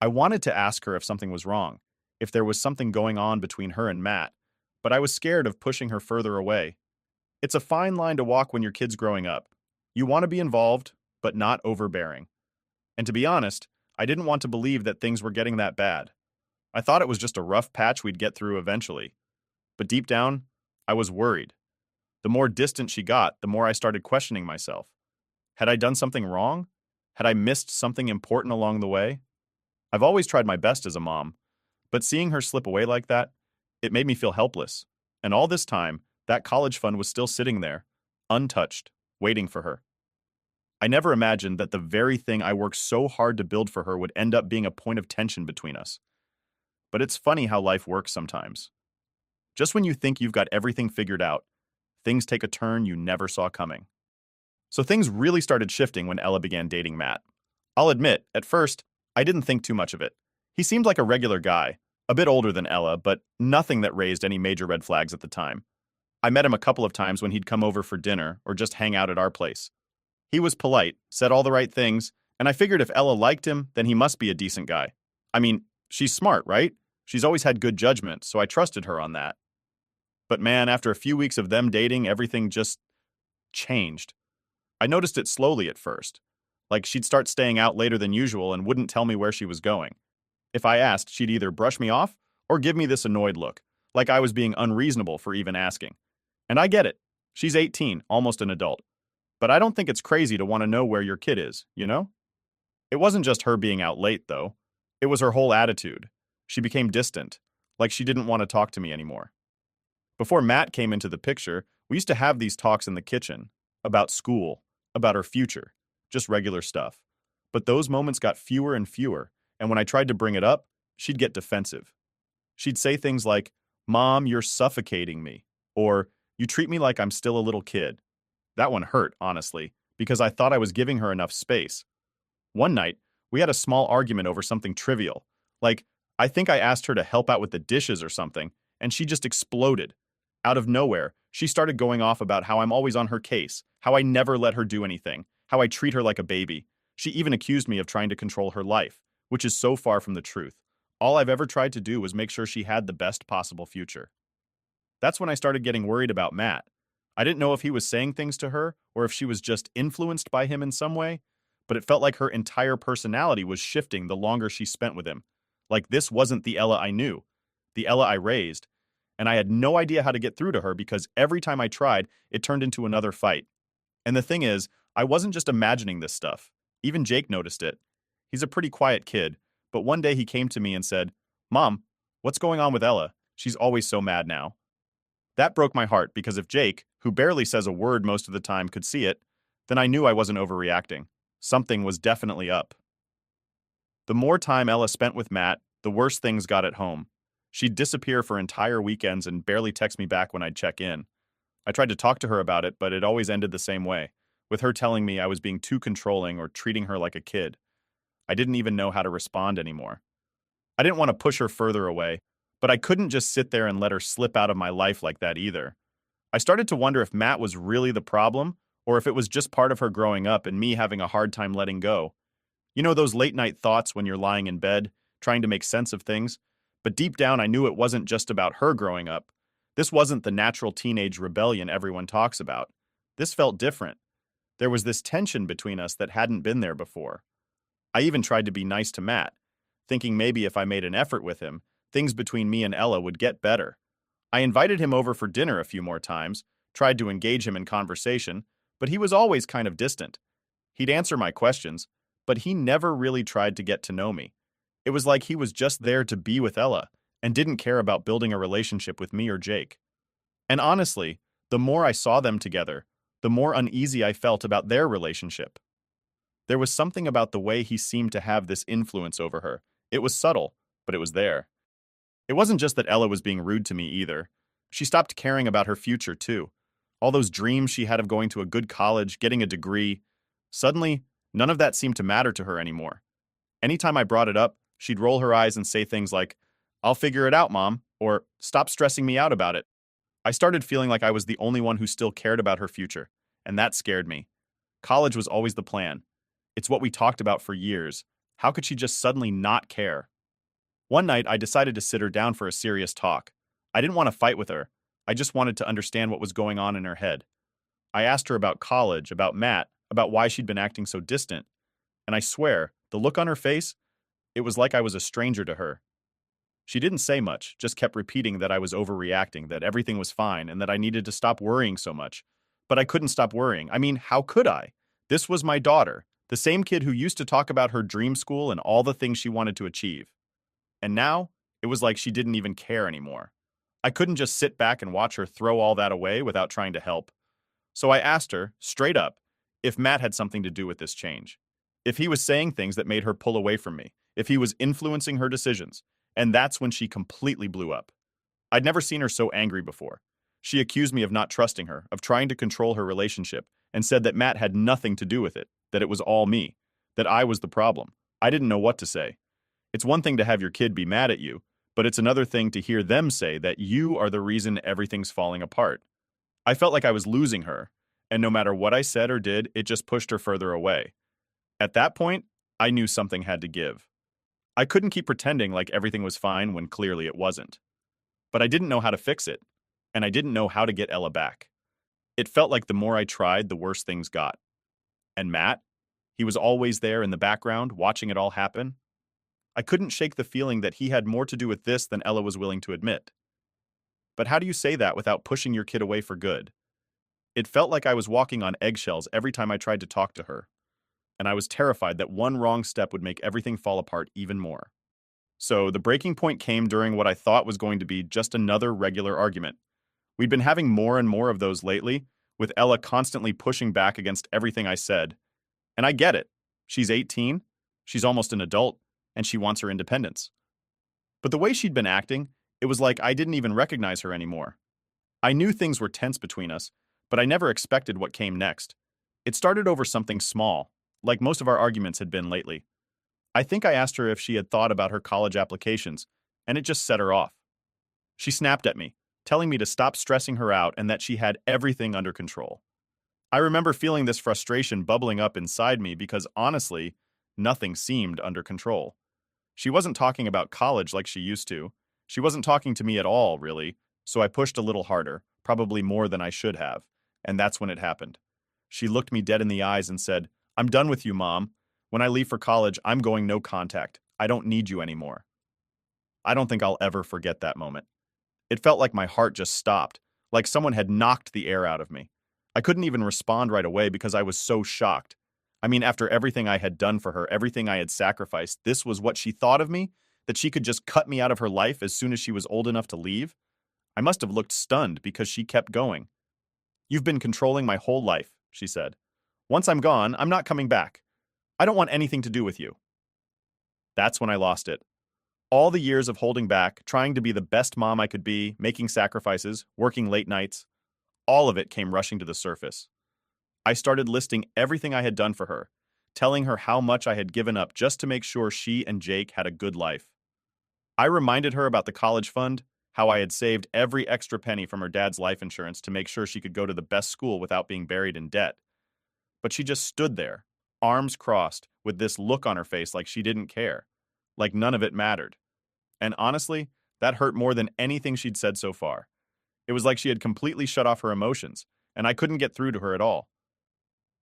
I wanted to ask her if something was wrong, if there was something going on between her and Matt, but I was scared of pushing her further away. It's a fine line to walk when your kid's growing up. You want to be involved, but not overbearing. And to be honest, I didn't want to believe that things were getting that bad. I thought it was just a rough patch we'd get through eventually. But deep down, I was worried. The more distant she got, the more I started questioning myself. Had I done something wrong? Had I missed something important along the way? I've always tried my best as a mom, but seeing her slip away like that, it made me feel helpless. And all this time, that college fund was still sitting there, untouched, waiting for her. I never imagined that the very thing I worked so hard to build for her would end up being a point of tension between us. But it's funny how life works sometimes. Just when you think you've got everything figured out, things take a turn you never saw coming. So things really started shifting when Ella began dating Matt. I'll admit, at first, I didn't think too much of it. He seemed like a regular guy, a bit older than Ella, but nothing that raised any major red flags at the time. I met him a couple of times when he'd come over for dinner or just hang out at our place. He was polite, said all the right things, and I figured if Ella liked him, then he must be a decent guy. I mean, she's smart, right? She's always had good judgment, so I trusted her on that. But man, after a few weeks of them dating, everything just changed. I noticed it slowly at first. Like she'd start staying out later than usual and wouldn't tell me where she was going. If I asked, she'd either brush me off or give me this annoyed look, like I was being unreasonable for even asking. And I get it. She's 18, almost an adult. But I don't think it's crazy to want to know where your kid is, you know? It wasn't just her being out late, though. It was her whole attitude. She became distant, like she didn't want to talk to me anymore. Before Matt came into the picture, we used to have these talks in the kitchen about school, about her future, just regular stuff. But those moments got fewer and fewer, and when I tried to bring it up, she'd get defensive. She'd say things like, "Mom, you're suffocating me," or "You treat me like I'm still a little kid." That one hurt, honestly, because I thought I was giving her enough space. One night, we had a small argument over something trivial. Like, I think I asked her to help out with the dishes or something, and she just exploded. Out of nowhere, she started going off about how I'm always on her case, how I never let her do anything, how I treat her like a baby. She even accused me of trying to control her life, which is so far from the truth. All I've ever tried to do was make sure she had the best possible future. That's when I started getting worried about Matt. I didn't know if he was saying things to her or if she was just influenced by him in some way, but it felt like her entire personality was shifting the longer she spent with him. Like this wasn't the Ella I knew, the Ella I raised, and I had no idea how to get through to her because every time I tried, it turned into another fight. And the thing is, I wasn't just imagining this stuff. Even Jake noticed it. He's a pretty quiet kid, but one day he came to me and said, "Mom, what's going on with Ella? She's always so mad now." That broke my heart because if Jake, who barely says a word most of the time, could see it, then I knew I wasn't overreacting. Something was definitely up. The more time Ella spent with Matt, the worse things got at home. She'd disappear for entire weekends and barely text me back when I'd check in. I tried to talk to her about it, but it always ended the same way, with her telling me I was being too controlling or treating her like a kid. I didn't even know how to respond anymore. I didn't want to push her further away, but I couldn't just sit there and let her slip out of my life like that either. I started to wonder if Matt was really the problem, or if it was just part of her growing up and me having a hard time letting go. You know those late night thoughts when you're lying in bed, trying to make sense of things? But deep down I knew it wasn't just about her growing up. This wasn't the natural teenage rebellion everyone talks about. This felt different. There was this tension between us that hadn't been there before. I even tried to be nice to Matt, thinking maybe if I made an effort with him, things between me and Ella would get better. I invited him over for dinner a few more times, tried to engage him in conversation, but he was always kind of distant. He'd answer my questions, but he never really tried to get to know me. It was like he was just there to be with Ella and didn't care about building a relationship with me or Jake. And honestly, the more I saw them together, the more uneasy I felt about their relationship. There was something about the way he seemed to have this influence over her. It was subtle, but it was there. It wasn't just that Ella was being rude to me either. She stopped caring about her future, too. All those dreams she had of going to a good college, getting a degree. Suddenly, none of that seemed to matter to her anymore. Anytime I brought it up, she'd roll her eyes and say things like, "I'll figure it out, Mom," or "Stop stressing me out about it." I started feeling like I was the only one who still cared about her future, and that scared me. College was always the plan. It's what we talked about for years. How could she just suddenly not care? One night, I decided to sit her down for a serious talk. I didn't want to fight with her. I just wanted to understand what was going on in her head. I asked her about college, about Matt, about why she'd been acting so distant. And I swear, the look on her face, it was like I was a stranger to her. She didn't say much, just kept repeating that I was overreacting, that everything was fine, and that I needed to stop worrying so much. But I couldn't stop worrying. I mean, how could I? This was my daughter, the same kid who used to talk about her dream school and all the things she wanted to achieve. And now, it was like she didn't even care anymore. I couldn't just sit back and watch her throw all that away without trying to help. So I asked her, straight up, if Matt had something to do with this change. If he was saying things that made her pull away from me. If he was influencing her decisions. And that's when she completely blew up. I'd never seen her so angry before. She accused me of not trusting her, of trying to control her relationship, and said that Matt had nothing to do with it, that it was all me. that I was the problem. I didn't know what to say. It's one thing to have your kid be mad at you, but it's another thing to hear them say that you are the reason everything's falling apart. I felt like I was losing her, and no matter what I said or did, it just pushed her further away. At that point, I knew something had to give. I couldn't keep pretending like everything was fine when clearly it wasn't. But I didn't know how to fix it, and I didn't know how to get Ella back. It felt like the more I tried, the worse things got. And Matt? He was always there in the background, watching it all happen. I couldn't shake the feeling that he had more to do with this than Ella was willing to admit. But how do you say that without pushing your kid away for good? It felt like I was walking on eggshells every time I tried to talk to her, and I was terrified that one wrong step would make everything fall apart even more. So the breaking point came during what I thought was going to be just another regular argument. We'd been having more and more of those lately, with Ella constantly pushing back against everything I said. And I get it. She's 18, she's almost an adult, and she wants her independence. But the way she'd been acting, it was like I didn't even recognize her anymore. I knew things were tense between us, but I never expected what came next. It started over something small, like most of our arguments had been lately. I think I asked her if she had thought about her college applications, and it just set her off. She snapped at me, telling me to stop stressing her out and that she had everything under control. I remember feeling this frustration bubbling up inside me because honestly, nothing seemed under control. She wasn't talking about college like she used to. She wasn't talking to me at all, really, so I pushed a little harder, probably more than I should have, and that's when it happened. She looked me dead in the eyes and said, "I'm done with you, Mom. When I leave for college, I'm going no contact. I don't need you anymore." I don't think I'll ever forget that moment. It felt like my heart just stopped, like someone had knocked the air out of me. I couldn't even respond right away because I was so shocked. I mean, after everything I had done for her, everything I had sacrificed, this was what she thought of me? That she could just cut me out of her life as soon as she was old enough to leave? I must have looked stunned because she kept going. "You've been controlling my whole life," she said. "Once I'm gone, I'm not coming back. I don't want anything to do with you." That's when I lost it. All the years of holding back, trying to be the best mom I could be, making sacrifices, working late nights, all of it came rushing to the surface. I started listing everything I had done for her, telling her how much I had given up just to make sure she and Jake had a good life. I reminded her about the college fund, how I had saved every extra penny from her dad's life insurance to make sure she could go to the best school without being buried in debt. But she just stood there, arms crossed, with this look on her face like she didn't care, like none of it mattered. And honestly, that hurt more than anything she'd said so far. It was like she had completely shut off her emotions, and I couldn't get through to her at all.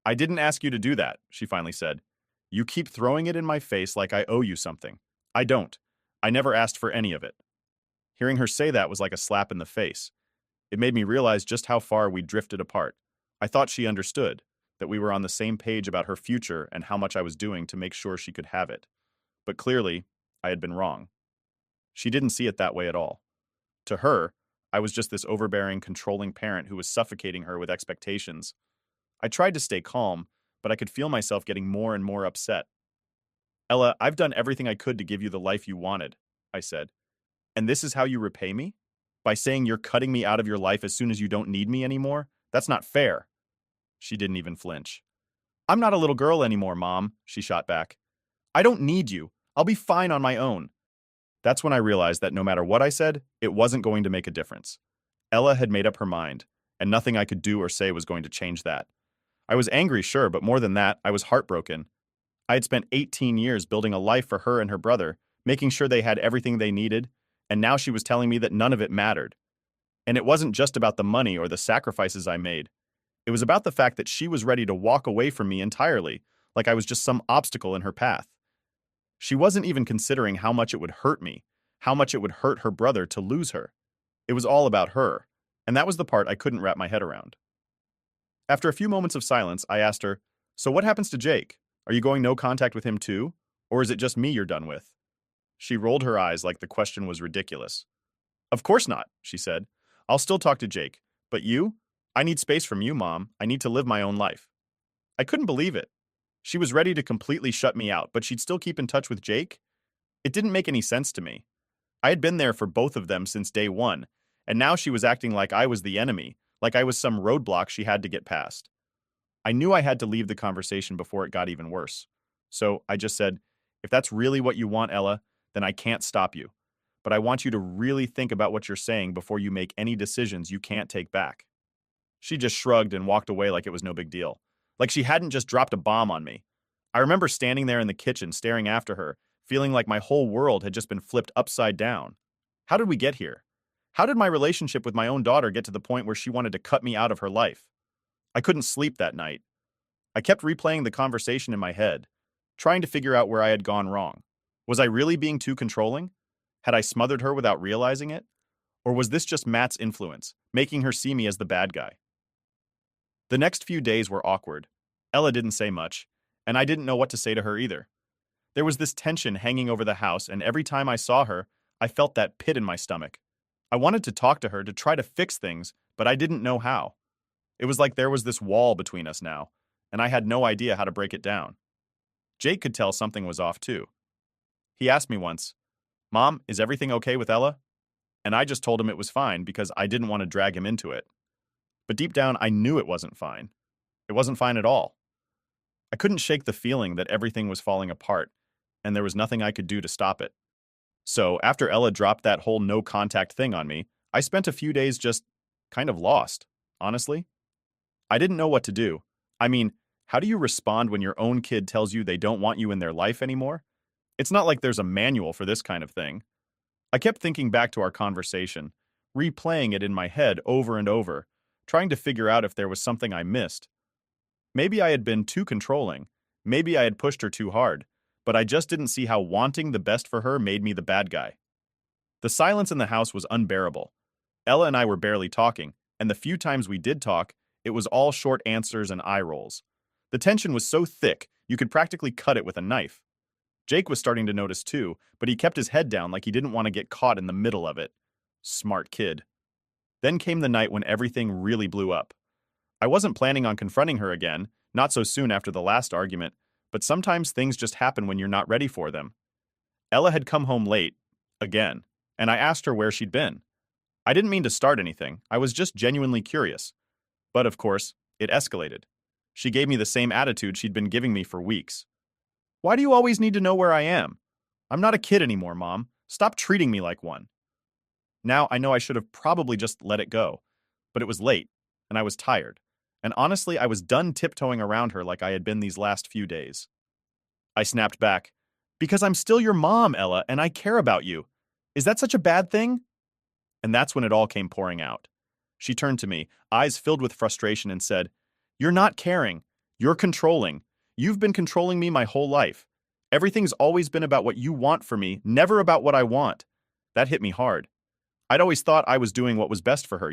"I didn't ask you to do that," she finally said. "You keep throwing it in my face like I owe you something. I don't. I never asked for any of it." Hearing her say that was like a slap in the face. It made me realize just how far we'd drifted apart. I thought she understood, that we were on the same page about her future and how much I was doing to make sure she could have it. But clearly, I had been wrong. She didn't see it that way at all. To her, I was just this overbearing, controlling parent who was suffocating her with expectations. I tried to stay calm, but I could feel myself getting more and more upset. "Ella, I've done everything I could to give you the life you wanted," I said. "And this is how you repay me? By saying you're cutting me out of your life as soon as you don't need me anymore? That's not fair." She didn't even flinch. "I'm not a little girl anymore, Mom," she shot back. "I don't need you. I'll be fine on my own." That's when I realized that no matter what I said, it wasn't going to make a difference. Ella had made up her mind, and nothing I could do or say was going to change that. I was angry, sure, but more than that, I was heartbroken. I had spent 18 years building a life for her and her brother, making sure they had everything they needed, and now she was telling me that none of it mattered. And it wasn't just about the money or the sacrifices I made. It was about the fact that she was ready to walk away from me entirely, like I was just some obstacle in her path. She wasn't even considering how much it would hurt me, how much it would hurt her brother to lose her. It was all about her, and that was the part I couldn't wrap my head around. After a few moments of silence, I asked her, "So what happens to Jake? Are you going no contact with him too? Or is it just me you're done with?" She rolled her eyes like the question was ridiculous. "Of course not," she said. "I'll still talk to Jake. But you? I need space from you, Mom. I need to live my own life." I couldn't believe it. She was ready to completely shut me out, but she'd still keep in touch with Jake? It didn't make any sense to me. I had been there for both of them since day one, and now she was acting like I was the enemy, like I was some roadblock she had to get past. I knew I had to leave the conversation before it got even worse. So I just said, if that's really what you want, Ella, then I can't stop you. But I want you to really think about what you're saying before you make any decisions you can't take back. She just shrugged and walked away like it was no big deal. Like she hadn't just dropped a bomb on me. I remember standing there in the kitchen staring after her, feeling like my whole world had just been flipped upside down. How did we get here? How did my relationship with my own daughter get to the point where she wanted to cut me out of her life? I couldn't sleep that night. I kept replaying the conversation in my head, trying to figure out where I had gone wrong. Was I really being too controlling? Had I smothered her without realizing it? Or was this just Matt's influence, making her see me as the bad guy? The next few days were awkward. Ella didn't say much, and I didn't know what to say to her either. There was this tension hanging over the house, and every time I saw her, I felt that pit in my stomach. I wanted to talk to her to try to fix things, but I didn't know how. It was like there was this wall between us now, and I had no idea how to break it down. Jake could tell something was off too. He asked me once, "Mom, is everything okay with Ella?" And I just told him it was fine because I didn't want to drag him into it. But deep down, I knew it wasn't fine. It wasn't fine at all. I couldn't shake the feeling that everything was falling apart, and there was nothing I could do to stop it. So, after Ella dropped that whole no contact thing on me, I spent a few days just kind of lost, honestly. I didn't know what to do. I mean, how do you respond when your own kid tells you they don't want you in their life anymore? It's not like there's a manual for this kind of thing. I kept thinking back to our conversation, replaying it in my head over and over, trying to figure out if there was something I missed. Maybe I had been too controlling. Maybe I had pushed her too hard. But I just didn't see how wanting the best for her made me the bad guy. The silence in the house was unbearable. Ella and I were barely talking, and the few times we did talk, it was all short answers and eye rolls. The tension was so thick, you could practically cut it with a knife. Jake was starting to notice too, but he kept his head down like he didn't want to get caught in the middle of it. Smart kid. Then came the night when everything really blew up. I wasn't planning on confronting her again, not so soon after the last argument, but sometimes things just happen when you're not ready for them. Ella had come home late, again, and I asked her where she'd been. I didn't mean to start anything, I was just genuinely curious. But of course, it escalated. She gave me the same attitude she'd been giving me for weeks. "Why do you always need to know where I am? I'm not a kid anymore, Mom. Stop treating me like one." Now I know I should have probably just let it go, but it was late, and I was tired. And honestly, I was done tiptoeing around her like I had been these last few days. I snapped back, "Because I'm still your mom, Ella, and I care about you. Is that such a bad thing?" And that's when it all came pouring out. She turned to me, eyes filled with frustration, and said, "You're not caring. You're controlling. You've been controlling me my whole life. Everything's always been about what you want for me, never about what I want." That hit me hard. I'd always thought I was doing what was best for her,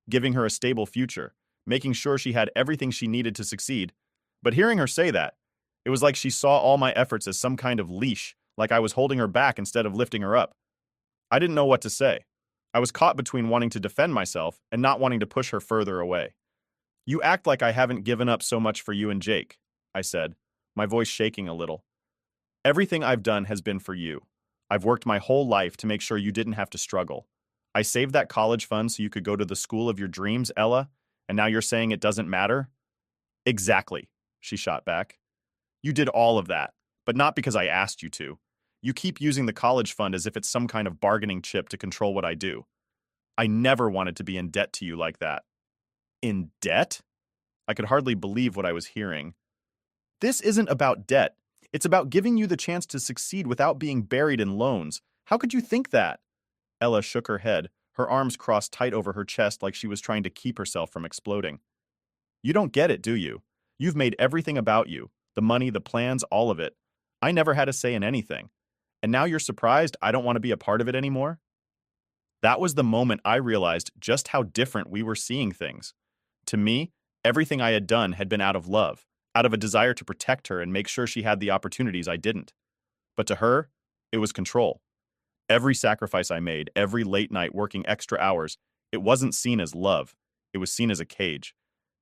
giving her a stable future, making sure she had everything she needed to succeed. But hearing her say that, it was like she saw all my efforts as some kind of leash, like I was holding her back instead of lifting her up. I didn't know what to say. I was caught between wanting to defend myself and not wanting to push her further away. "You act like I haven't given up so much for you and Jake," I said, my voice shaking a little. "Everything I've done has been for you. I've worked my whole life to make sure you didn't have to struggle. I saved that college fund so you could go to the school of your dreams, Ella, and now you're saying it doesn't matter?" "Exactly," she shot back. "You did all of that, but not because I asked you to. You keep using the college fund as if it's some kind of bargaining chip to control what I do. I never wanted to be in debt to you like that." "In debt?" I could hardly believe what I was hearing. "This isn't about debt. It's about giving you the chance to succeed without being buried in loans. How could you think that?" Ella shook her head, her arms crossed tight over her chest like she was trying to keep herself from exploding. "You don't get it, do you? You've made everything about you. The money, the plans, all of it. I never had a say in anything. And now you're surprised I don't want to be a part of it anymore?" That was the moment I realized just how different we were seeing things. To me, everything I had done had been out of love, out of a desire to protect her and make sure she had the opportunities I didn't. But to her, it was control. Every sacrifice I made, every late night working extra hours, it wasn't seen as love. It was seen as a cage.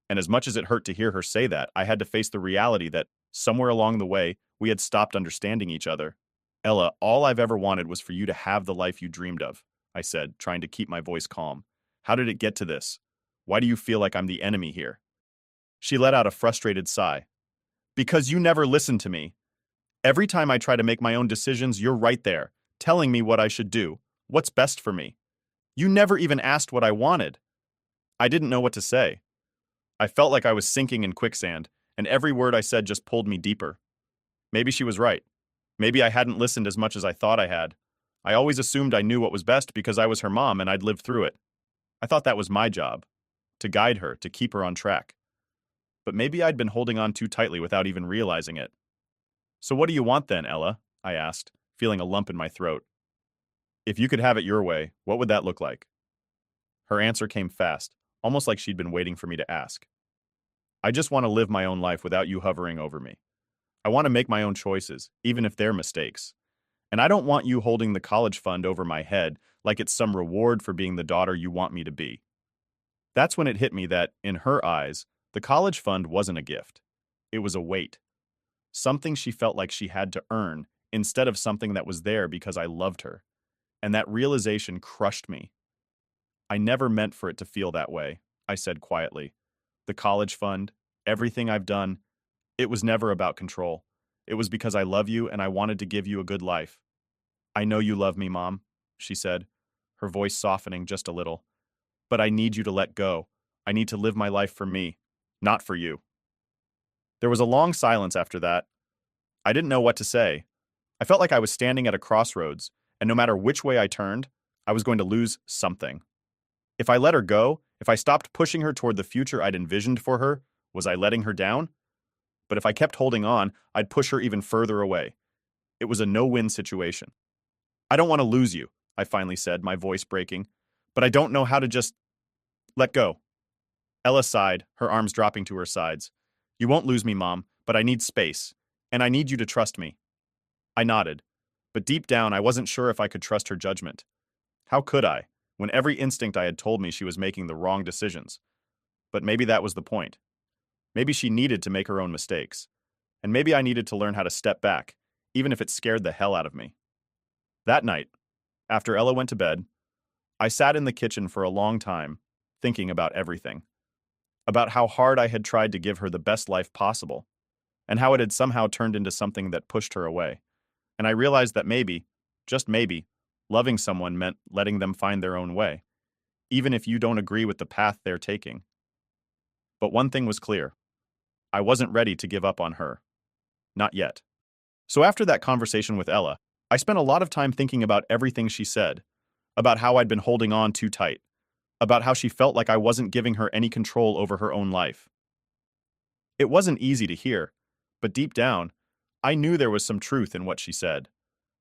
And as much as it hurt to hear her say that, I had to face the reality that, somewhere along the way, we had stopped understanding each other. "Ella, all I've ever wanted was for you to have the life you dreamed of," I said, trying to keep my voice calm. "How did it get to this? Why do you feel like I'm the enemy here?" She let out a frustrated sigh. "Because you never listened to me. Every time I try to make my own decisions, you're right there, telling me what I should do, what's best for me. You never even asked what I wanted. I didn't know what to say. I felt like I was sinking in quicksand, and every word I said just pulled me deeper. Maybe she was right. Maybe I hadn't listened as much as I thought I had. I always assumed I knew what was best because I was her mom and I'd lived through it. I thought that was my job, to guide her, to keep her on track. But maybe I'd been holding on too tightly without even realizing it. So what do you want then, Ella? I asked, feeling a lump in my throat. If you could have it your way, what would that look like? Her answer came fast, almost like she'd been waiting for me to ask. I just want to live my own life without you hovering over me. I want to make my own choices, even if they're mistakes. And I don't want you holding the college fund over my head like it's some reward for being the daughter you want me to be. That's when it hit me that, in her eyes, the college fund wasn't a gift. It was a weight. Something she felt like she had to earn instead of something that was there because I loved her. And that realization crushed me. I never meant for it to feel that way, I said quietly. The college fund, everything I've done, it was never about control. It was because I love you and I wanted to give you a good life. I know you love me, Mom, she said, her voice softening just a little. But I need you to let go. I need to live my life for me, not for you. There was a long silence after that. I didn't know what to say. I felt like I was standing at a crossroads, and no matter which way I turned, I was going to lose something. If I let her go, if I stopped pushing her toward the future I'd envisioned for her, was I letting her down? But if I kept holding on, I'd push her even further away. It was a no-win situation. I don't want to lose you, I finally said, my voice breaking, but I don't know how to just let go. Ella sighed, her arms dropping to her sides. You won't lose me, Mom, but I need space, and I need you to trust me. I nodded, but deep down I wasn't sure if I could trust her judgment. How could I, when every instinct I had told me she was making the wrong decisions? But maybe that was the point. Maybe she needed to make her own mistakes. And maybe I needed to learn how to step back, even if it scared the hell out of me. That night, after Ella went to bed, I sat in the kitchen for a long time, thinking about everything. About how hard I had tried to give her the best life possible, and how it had somehow turned into something that pushed her away. And I realized that maybe, just maybe, loving someone meant letting them find their own way, even if you don't agree with the path they're taking. But one thing was clear. I wasn't ready to give up on her. Not yet. So after that conversation with Ella, I spent a lot of time thinking about everything she said, about how I'd been holding on too tight, about how she felt like I wasn't giving her any control over her own life. It wasn't easy to hear, but deep down, I knew there was some truth in what she said.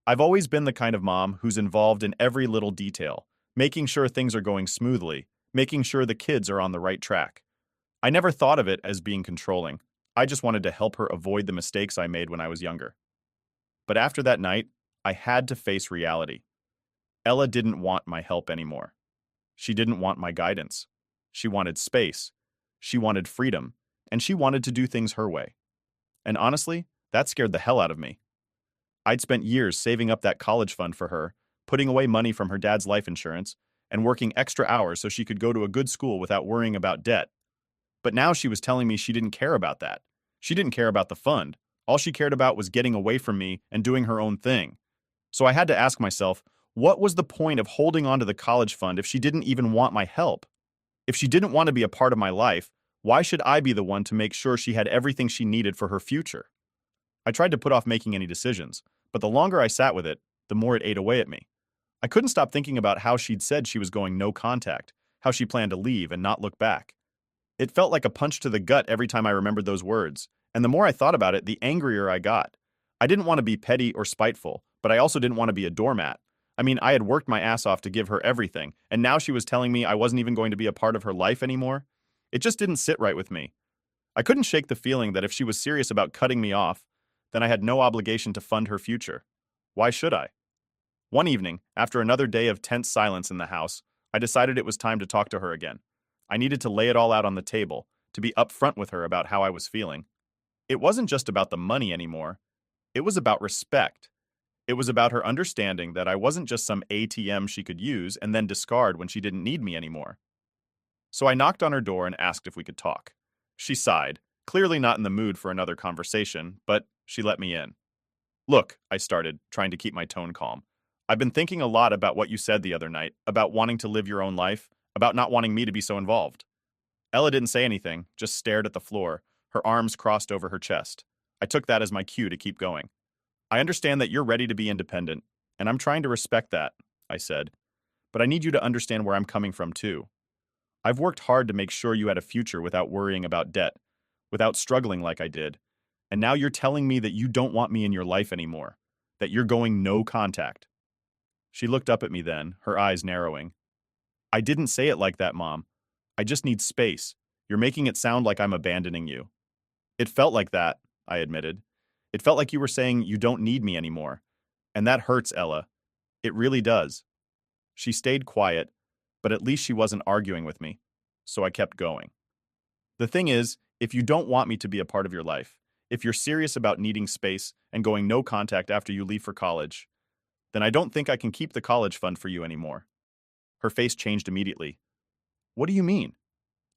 I've always been the kind of mom who's involved in every little detail, making sure things are going smoothly, making sure the kids are on the right track. I never thought of it as being controlling. I just wanted to help her avoid the mistakes I made when I was younger. But after that night, I had to face reality. Ella didn't want my help anymore. She didn't want my guidance. She wanted space. She wanted freedom. And she wanted to do things her way. And honestly, that scared the hell out of me. I'd spent years saving up that college fund for her, putting away money from her dad's life insurance, and working extra hours so she could go to a good school without worrying about debt. But now she was telling me she didn't care about that. She didn't care about the fund. All she cared about was getting away from me and doing her own thing. So I had to ask myself, what was the point of holding on to the college fund if she didn't even want my help? If she didn't want to be a part of my life, why should I be the one to make sure she had everything she needed for her future? I tried to put off making any decisions, but the longer I sat with it, the more it ate away at me. I couldn't stop thinking about how she'd said she was going no contact, how she planned to leave and not look back. It felt like a punch to the gut every time I remembered those words, and the more I thought about it, the angrier I got. I didn't want to be petty or spiteful, but I also didn't want to be a doormat. I mean, I had worked my ass off to give her everything, and now she was telling me I wasn't even going to be a part of her life anymore? It just didn't sit right with me. I couldn't shake the feeling that if she was serious about cutting me off, then I had no obligation to fund her future. Why should I? One evening, after another day of tense silence in the house, I decided it was time to talk to her again. I needed to lay it all out on the table, to be upfront with her about how I was feeling. It wasn't just about the money anymore. It was about respect. It was about her understanding that I wasn't just some ATM she could use and then discard when she didn't need me anymore. So I knocked on her door and asked if we could talk. She sighed, clearly not in the mood for another conversation, but she let me in. Look, I started, trying to keep my tone calm. I've been thinking a lot about what you said the other night, about wanting to live your own life, about not wanting me to be so involved. Ella didn't say anything, just stared at the floor, her arms crossed over her chest. I took that as my cue to keep going. I understand that you're ready to be independent, and I'm trying to respect that, I said. But I need you to understand where I'm coming from, too. I've worked hard to make sure you had a future without worrying about debt, without struggling like I did. And now you're telling me that you don't want me in your life anymore, that you're going no contact. She looked up at me then, her eyes narrowing. I didn't say it like that, Mom. I just need space. You're making it sound like I'm abandoning you. It felt like that, I admitted. It felt like you were saying you don't need me anymore. And that hurts, Ella. It really does. She stayed quiet, but at least she wasn't arguing with me. So I kept going. The thing is, if you don't want me to be a part of your life, if you're serious about needing space and going no contact after you leave for college, then I don't think I can keep the college fund for you anymore. Her face changed immediately. What do you mean?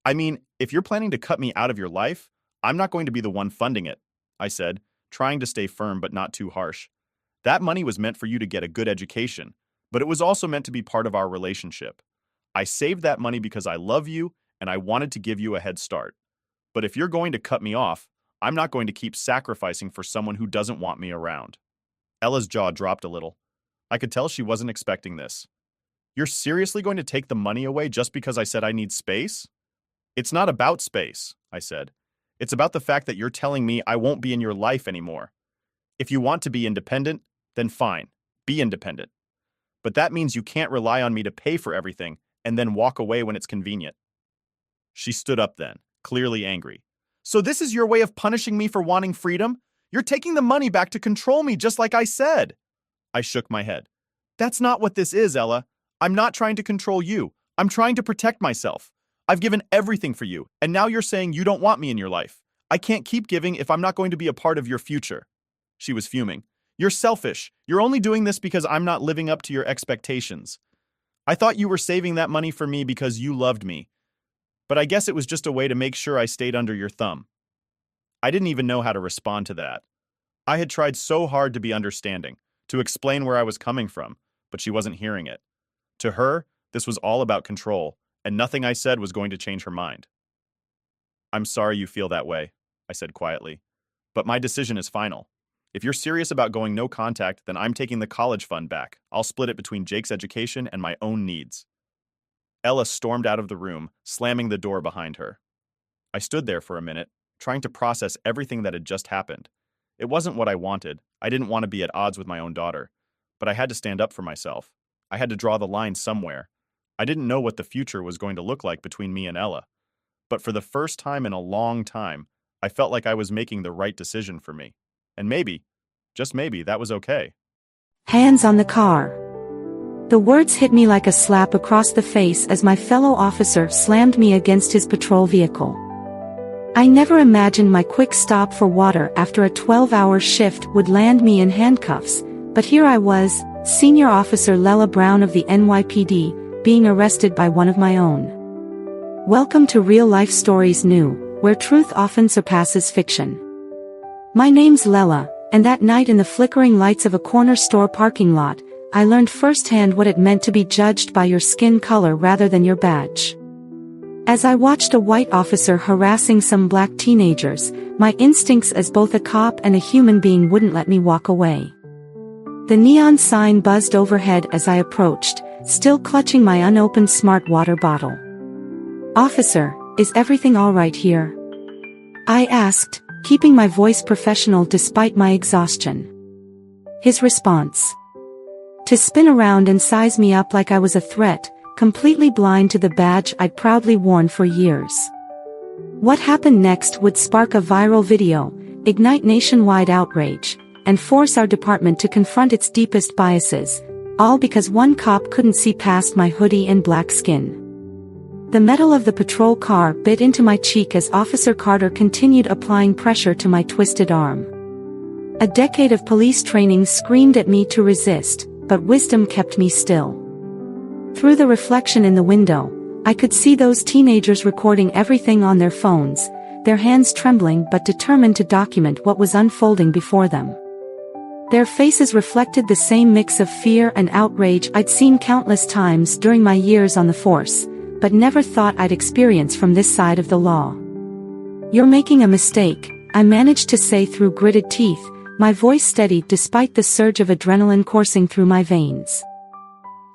I mean, if you're planning to cut me out of your life, I'm not going to be the one funding it, I said, trying to stay firm but not too harsh. That money was meant for you to get a good education, but it was also meant to be part of our relationship. I saved that money because I love you and I wanted to give you a head start. But if you're going to cut me off, I'm not going to keep sacrificing for someone who doesn't want me around. Ella's jaw dropped a little. I could tell she wasn't expecting this. You're seriously going to take the money away just because I said I need space? It's not about space, I said. It's about the fact that you're telling me I won't be in your life anymore. If you want to be independent, then fine, be independent. But that means you can't rely on me to pay for everything and then walk away when it's convenient. She stood up then, clearly angry. So this is your way of punishing me for wanting freedom? You're taking the money back to control me just like I said. I shook my head. That's not what this is, Ella. I'm not trying to control you. I'm trying to protect myself. I've given everything for you, and now you're saying you don't want me in your life. I can't keep giving if I'm not going to be a part of your future. She was fuming. You're selfish. You're only doing this because I'm not living up to your expectations. I thought you were saving that money for me because you loved me. But I guess it was just a way to make sure I stayed under your thumb. I didn't even know how to respond to that. I had tried so hard to be understanding, to explain where I was coming from, but she wasn't hearing it. To her, this was all about control, and nothing I said was going to change her mind. I'm sorry you feel that way, I said quietly, but my decision is final. If you're serious about going no contact, then I'm taking the college fund back. I'll split it between Jake's education and my own needs. Ella stormed out of the room, slamming the door behind her. I stood there for a minute, trying to process everything that had just happened. It wasn't what I wanted. I didn't want to be at odds with my own daughter. But I had to stand up for myself. I had to draw the line somewhere. I didn't know what the future was going to look like between me and Ella. But for the first time in a long time, I felt like I was making the right decision for me. And maybe, just maybe, that was okay. Hands on the car. The words hit me like a slap across the face as my fellow officer slammed me against his patrol vehicle. I never imagined my quick stop for water after a 12-hour shift would land me in handcuffs, but here I was, Senior Officer Lela Brown of the NYPD, being arrested by one of my own. Welcome to Real Life Stories New, where truth often surpasses fiction. My name's Lela, and that night in the flickering lights of a corner store parking lot, I learned firsthand what it meant to be judged by your skin color rather than your badge. As I watched a white officer harassing some black teenagers, my instincts as both a cop and a human being wouldn't let me walk away. The neon sign buzzed overhead as I approached, still clutching my unopened smart water bottle. "Officer, is everything all right here?" I asked, keeping my voice professional despite my exhaustion. His response: to spin around and size me up like I was a threat, completely blind to the badge I'd proudly worn for years. What happened next would spark a viral video, ignite nationwide outrage, and force our department to confront its deepest biases, all because one cop couldn't see past my hoodie and black skin. The metal of the patrol car bit into my cheek as Officer Carter continued applying pressure to my twisted arm. A decade of police training screamed at me to resist, but wisdom kept me still. Through the reflection in the window, I could see those teenagers recording everything on their phones, their hands trembling but determined to document what was unfolding before them. Their faces reflected the same mix of fear and outrage I'd seen countless times during my years on the force, but never thought I'd experience from this side of the law. "You're making a mistake," I managed to say through gritted teeth, my voice steady despite the surge of adrenaline coursing through my veins.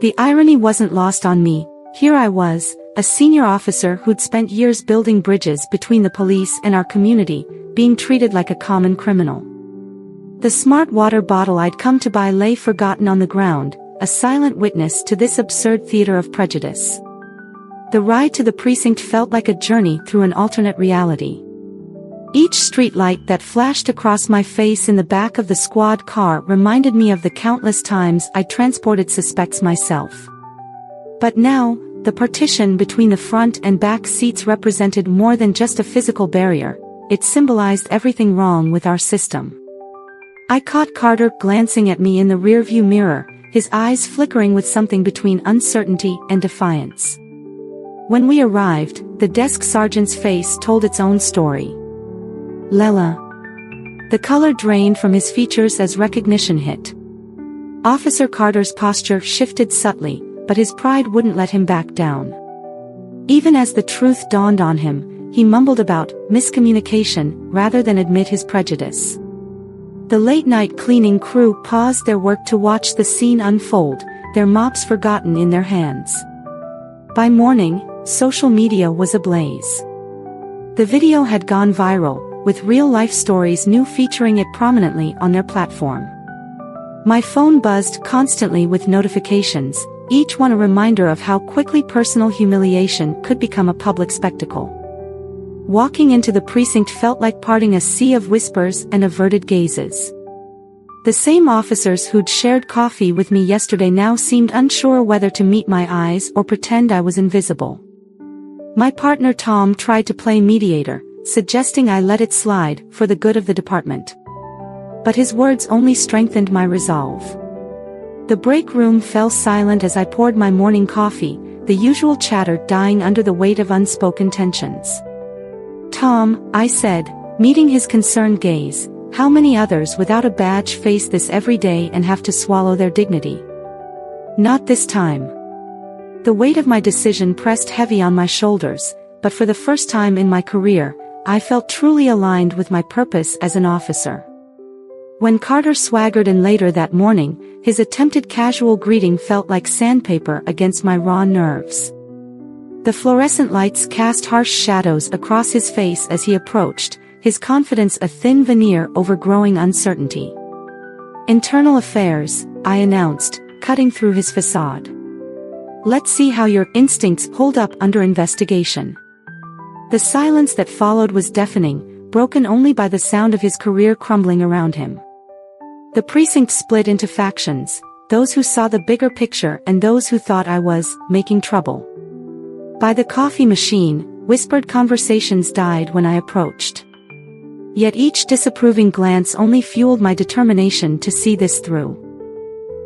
The irony wasn't lost on me. Here I was, a senior officer who'd spent years building bridges between the police and our community, being treated like a common criminal. The smart water bottle I'd come to buy lay forgotten on the ground, a silent witness to this absurd theater of prejudice. The ride to the precinct felt like a journey through an alternate reality. Each streetlight that flashed across my face in the back of the squad car reminded me of the countless times I transported suspects myself. But now, the partition between the front and back seats represented more than just a physical barrier, it symbolized everything wrong with our system. I caught Carter glancing at me in the rearview mirror, his eyes flickering with something between uncertainty and defiance. When we arrived, the desk sergeant's face told its own story. "Lela." The color drained from his features as recognition hit. Officer Carter's posture shifted subtly, but his pride wouldn't let him back down. Even as the truth dawned on him, he mumbled about miscommunication rather than admit his prejudice. The late-night cleaning crew paused their work to watch the scene unfold, their mops forgotten in their hands. By morning, social media was ablaze. The video had gone viral, with real-life stories new featuring it prominently on their platform. My phone buzzed constantly with notifications, each one a reminder of how quickly personal humiliation could become a public spectacle. Walking into the precinct felt like parting a sea of whispers and averted gazes. The same officers who'd shared coffee with me yesterday now seemed unsure whether to meet my eyes or pretend I was invisible. My partner Tom tried to play mediator, suggesting I let it slide for the good of the department. But his words only strengthened my resolve. The break room fell silent as I poured my morning coffee, the usual chatter dying under the weight of unspoken tensions. "Tom," I said, meeting his concerned gaze, "how many others without a badge face this every day and have to swallow their dignity?" "Not this time." The weight of my decision pressed heavy on my shoulders, but for the first time in my career, I felt truly aligned with my purpose as an officer. When Carter swaggered in later that morning, his attempted casual greeting felt like sandpaper against my raw nerves. The fluorescent lights cast harsh shadows across his face as he approached, his confidence a thin veneer over growing uncertainty. "Internal affairs," I announced, cutting through his facade. "Let's see how your instincts hold up under investigation." The silence that followed was deafening, broken only by the sound of his career crumbling around him. The precinct split into factions, those who saw the bigger picture and those who thought I was making trouble. By the coffee machine, whispered conversations died when I approached. Yet each disapproving glance only fueled my determination to see this through.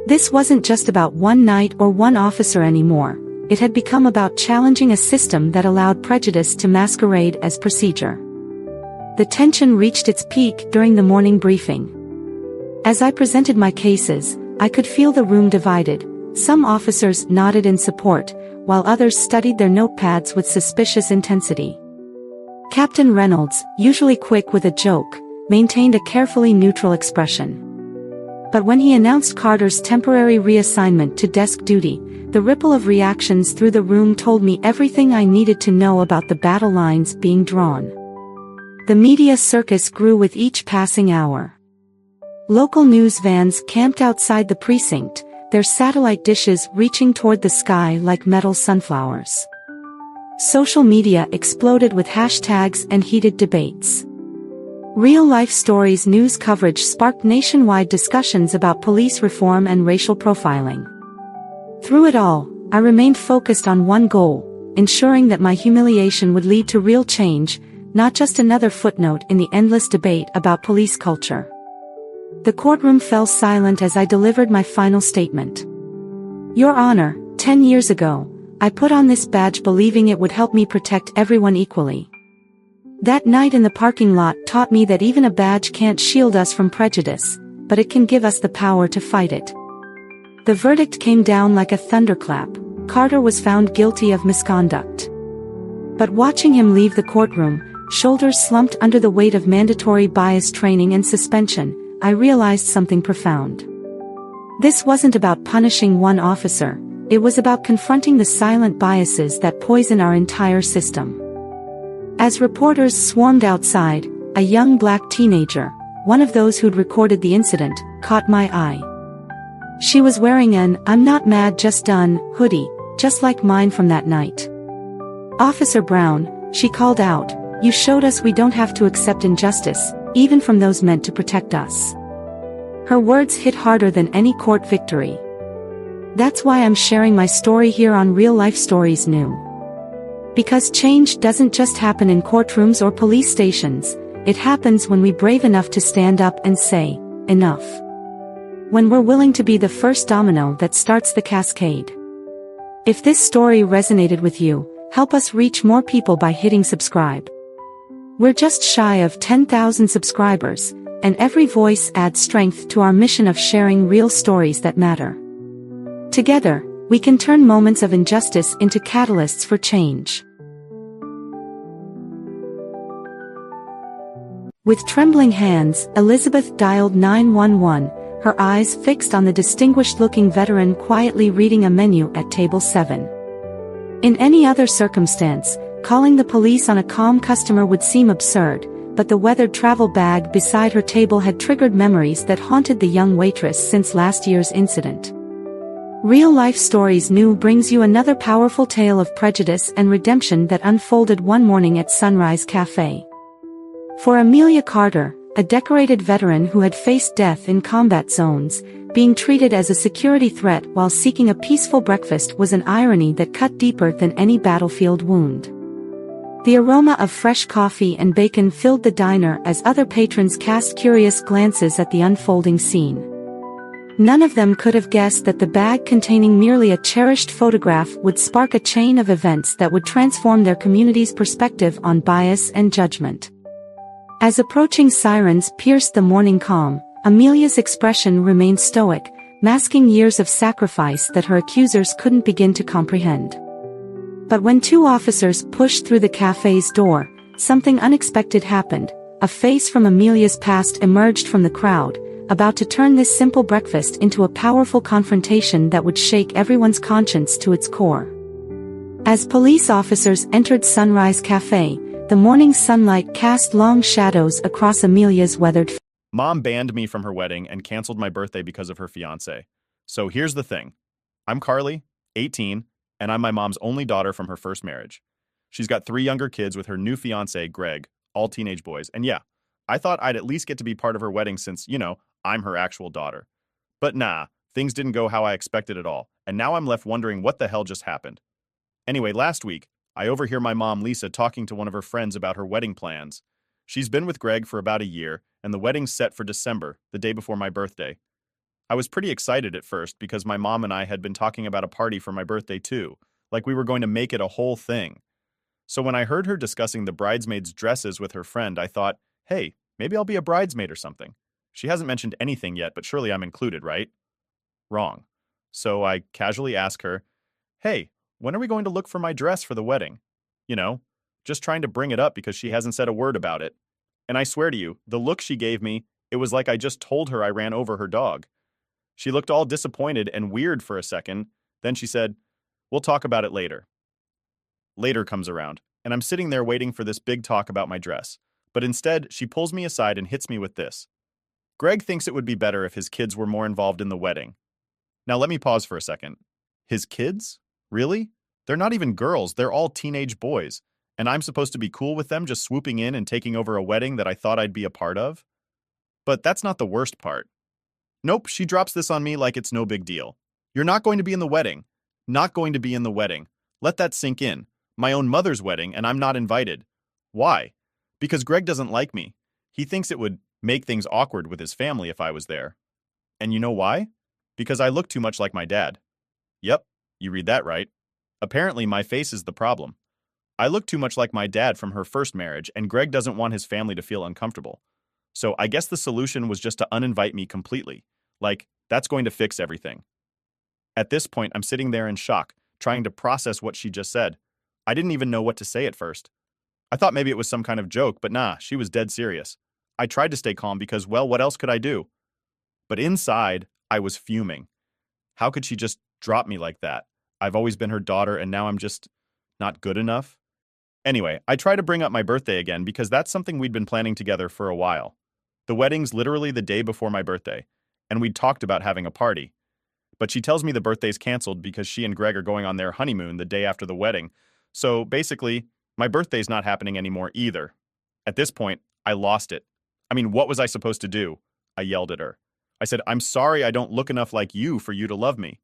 This wasn't just about one night or one officer anymore, it had become about challenging a system that allowed prejudice to masquerade as procedure. The tension reached its peak during the morning briefing. As I presented my cases, I could feel the room divided. Some officers nodded in support, while others studied their notepads with suspicious intensity. Captain Reynolds, usually quick with a joke, maintained a carefully neutral expression. But when he announced Carter's temporary reassignment to desk duty, the ripple of reactions through the room told me everything I needed to know about the battle lines being drawn. The media circus grew with each passing hour. Local news vans camped outside the precinct, their satellite dishes reaching toward the sky like metal sunflowers. Social media exploded with hashtags and heated debates. Real-life stories news coverage sparked nationwide discussions about police reform and racial profiling. Through it all, I remained focused on one goal, ensuring that my humiliation would lead to real change, not just another footnote in the endless debate about police culture. The courtroom fell silent as I delivered my final statement. Your Honor, 10 years ago, I put on this badge believing it would help me protect everyone equally. That night in the parking lot taught me that even a badge can't shield us from prejudice, but it can give us the power to fight it. The verdict came down like a thunderclap. Carter was found guilty of misconduct. But watching him leave the courtroom, shoulders slumped under the weight of mandatory bias training and suspension, I realized something profound. This wasn't about punishing one officer, it was about confronting the silent biases that poison our entire system. As reporters swarmed outside, a young black teenager, one of those who'd recorded the incident, caught my eye. She was wearing an "I'm not mad, just done" hoodie, just like mine from that night. "Officer Brown," she called out, "you showed us we don't have to accept injustice, even from those meant to protect us." Her words hit harder than any court victory. That's why I'm sharing my story here on Real Life Stories New. Because change doesn't just happen in courtrooms or police stations, it happens when we're brave enough to stand up and say, enough. When we're willing to be the first domino that starts the cascade. If this story resonated with you, help us reach more people by hitting subscribe. We're just shy of 10,000 subscribers, and every voice adds strength to our mission of sharing real stories that matter. Together, we can turn moments of injustice into catalysts for change. With trembling hands, Elizabeth dialed 911, her eyes fixed on the distinguished-looking veteran quietly reading a menu at table 7. In any other circumstance, calling the police on a calm customer would seem absurd, but the weathered travel bag beside her table had triggered memories that haunted the young waitress since last year's incident. Real Life Stories New brings you another powerful tale of prejudice and redemption that unfolded one morning at Sunrise Cafe. For Amelia Carter, a decorated veteran who had faced death in combat zones, being treated as a security threat while seeking a peaceful breakfast was an irony that cut deeper than any battlefield wound. The aroma of fresh coffee and bacon filled the diner as other patrons cast curious glances at the unfolding scene. None of them could have guessed that the bag containing merely a cherished photograph would spark a chain of events that would transform their community's perspective on bias and judgment. As approaching sirens pierced the morning calm, Amelia's expression remained stoic, masking years of sacrifice that her accusers couldn't begin to comprehend. But when two officers pushed through the cafe's door, something unexpected happened. A face from Amelia's past emerged from the crowd, about to turn this simple breakfast into a powerful confrontation that would shake everyone's conscience to its core. As police officers entered Sunrise Cafe, the morning sunlight cast long shadows across Amelia's weathered face. Mom banned me from her wedding and canceled my birthday because of her fiancé. So here's the thing. I'm Carly, 18, and I'm my mom's only daughter from her first marriage. She's got 3 younger kids with her new fiancé, Greg, all teenage boys. And yeah, I thought I'd at least get to be part of her wedding since, I'm her actual daughter. But nah, things didn't go how I expected at all, and now I'm left wondering what the hell just happened. Anyway, last week, I overhear my mom, Lisa, talking to one of her friends about her wedding plans. She's been with Greg for about a year, and the wedding's set for December, the day before my birthday. I was pretty excited at first because my mom and I had been talking about a party for my birthday too, like we were going to make it a whole thing. So when I heard her discussing the bridesmaids' dresses with her friend, I thought, hey, maybe I'll be a bridesmaid or something. She hasn't mentioned anything yet, but surely I'm included, right? Wrong. So I casually ask her, hey, when are we going to look for my dress for the wedding? Just trying to bring it up because she hasn't said a word about it. And I swear to you, the look she gave me, it was like I just told her I ran over her dog. She looked all disappointed and weird for a second, then she said, we'll talk about it later. Later comes around, and I'm sitting there waiting for this big talk about my dress. But instead, she pulls me aside and hits me with this. Greg thinks it would be better if his kids were more involved in the wedding. Now let me pause for a second. His kids? Really? They're not even girls, they're all teenage boys. And I'm supposed to be cool with them just swooping in and taking over a wedding that I thought I'd be a part of? But that's not the worst part. Nope, she drops this on me like it's no big deal. You're not going to be in the wedding. Not going to be in the wedding. Let that sink in. My own mother's wedding, and I'm not invited. Why? Because Greg doesn't like me. He thinks it would make things awkward with his family if I was there. And you know why? Because I look too much like my dad. Yep, you read that right. Apparently my face is the problem. I look too much like my dad from her first marriage, and Greg doesn't want his family to feel uncomfortable. So I guess the solution was just to uninvite me completely. Like, that's going to fix everything. At this point, I'm sitting there in shock, trying to process what she just said. I didn't even know what to say at first. I thought maybe it was some kind of joke, but nah, she was dead serious. I tried to stay calm because, well, what else could I do? But inside, I was fuming. How could she just drop me like that? I've always been her daughter, and now I'm just not good enough? Anyway, I try to bring up my birthday again because that's something we'd been planning together for a while. The wedding's literally the day before my birthday, and we'd talked about having a party. But she tells me the birthday's canceled because she and Greg are going on their honeymoon the day after the wedding. So basically, my birthday's not happening anymore either. At this point, I lost it. I mean, what was I supposed to do? I yelled at her. I said, I'm sorry I don't look enough like you for you to love me.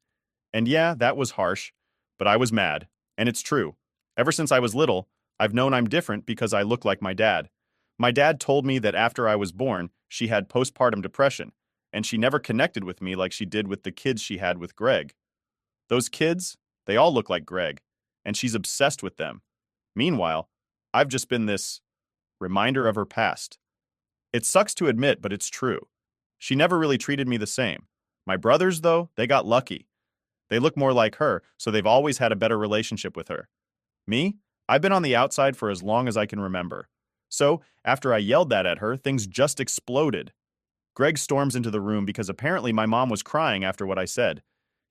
And yeah, that was harsh, but I was mad. And it's true. Ever since I was little, I've known I'm different because I look like my dad. My dad told me that after I was born, she had postpartum depression, and she never connected with me like she did with the kids she had with Greg. Those kids, they all look like Greg, and she's obsessed with them. Meanwhile, I've just been this reminder of her past. It sucks to admit, but it's true. She never really treated me the same. My brothers, though, they got lucky. They look more like her, so they've always had a better relationship with her. Me? I've been on the outside for as long as I can remember. So, after I yelled that at her, things just exploded. Greg storms into the room because apparently my mom was crying after what I said.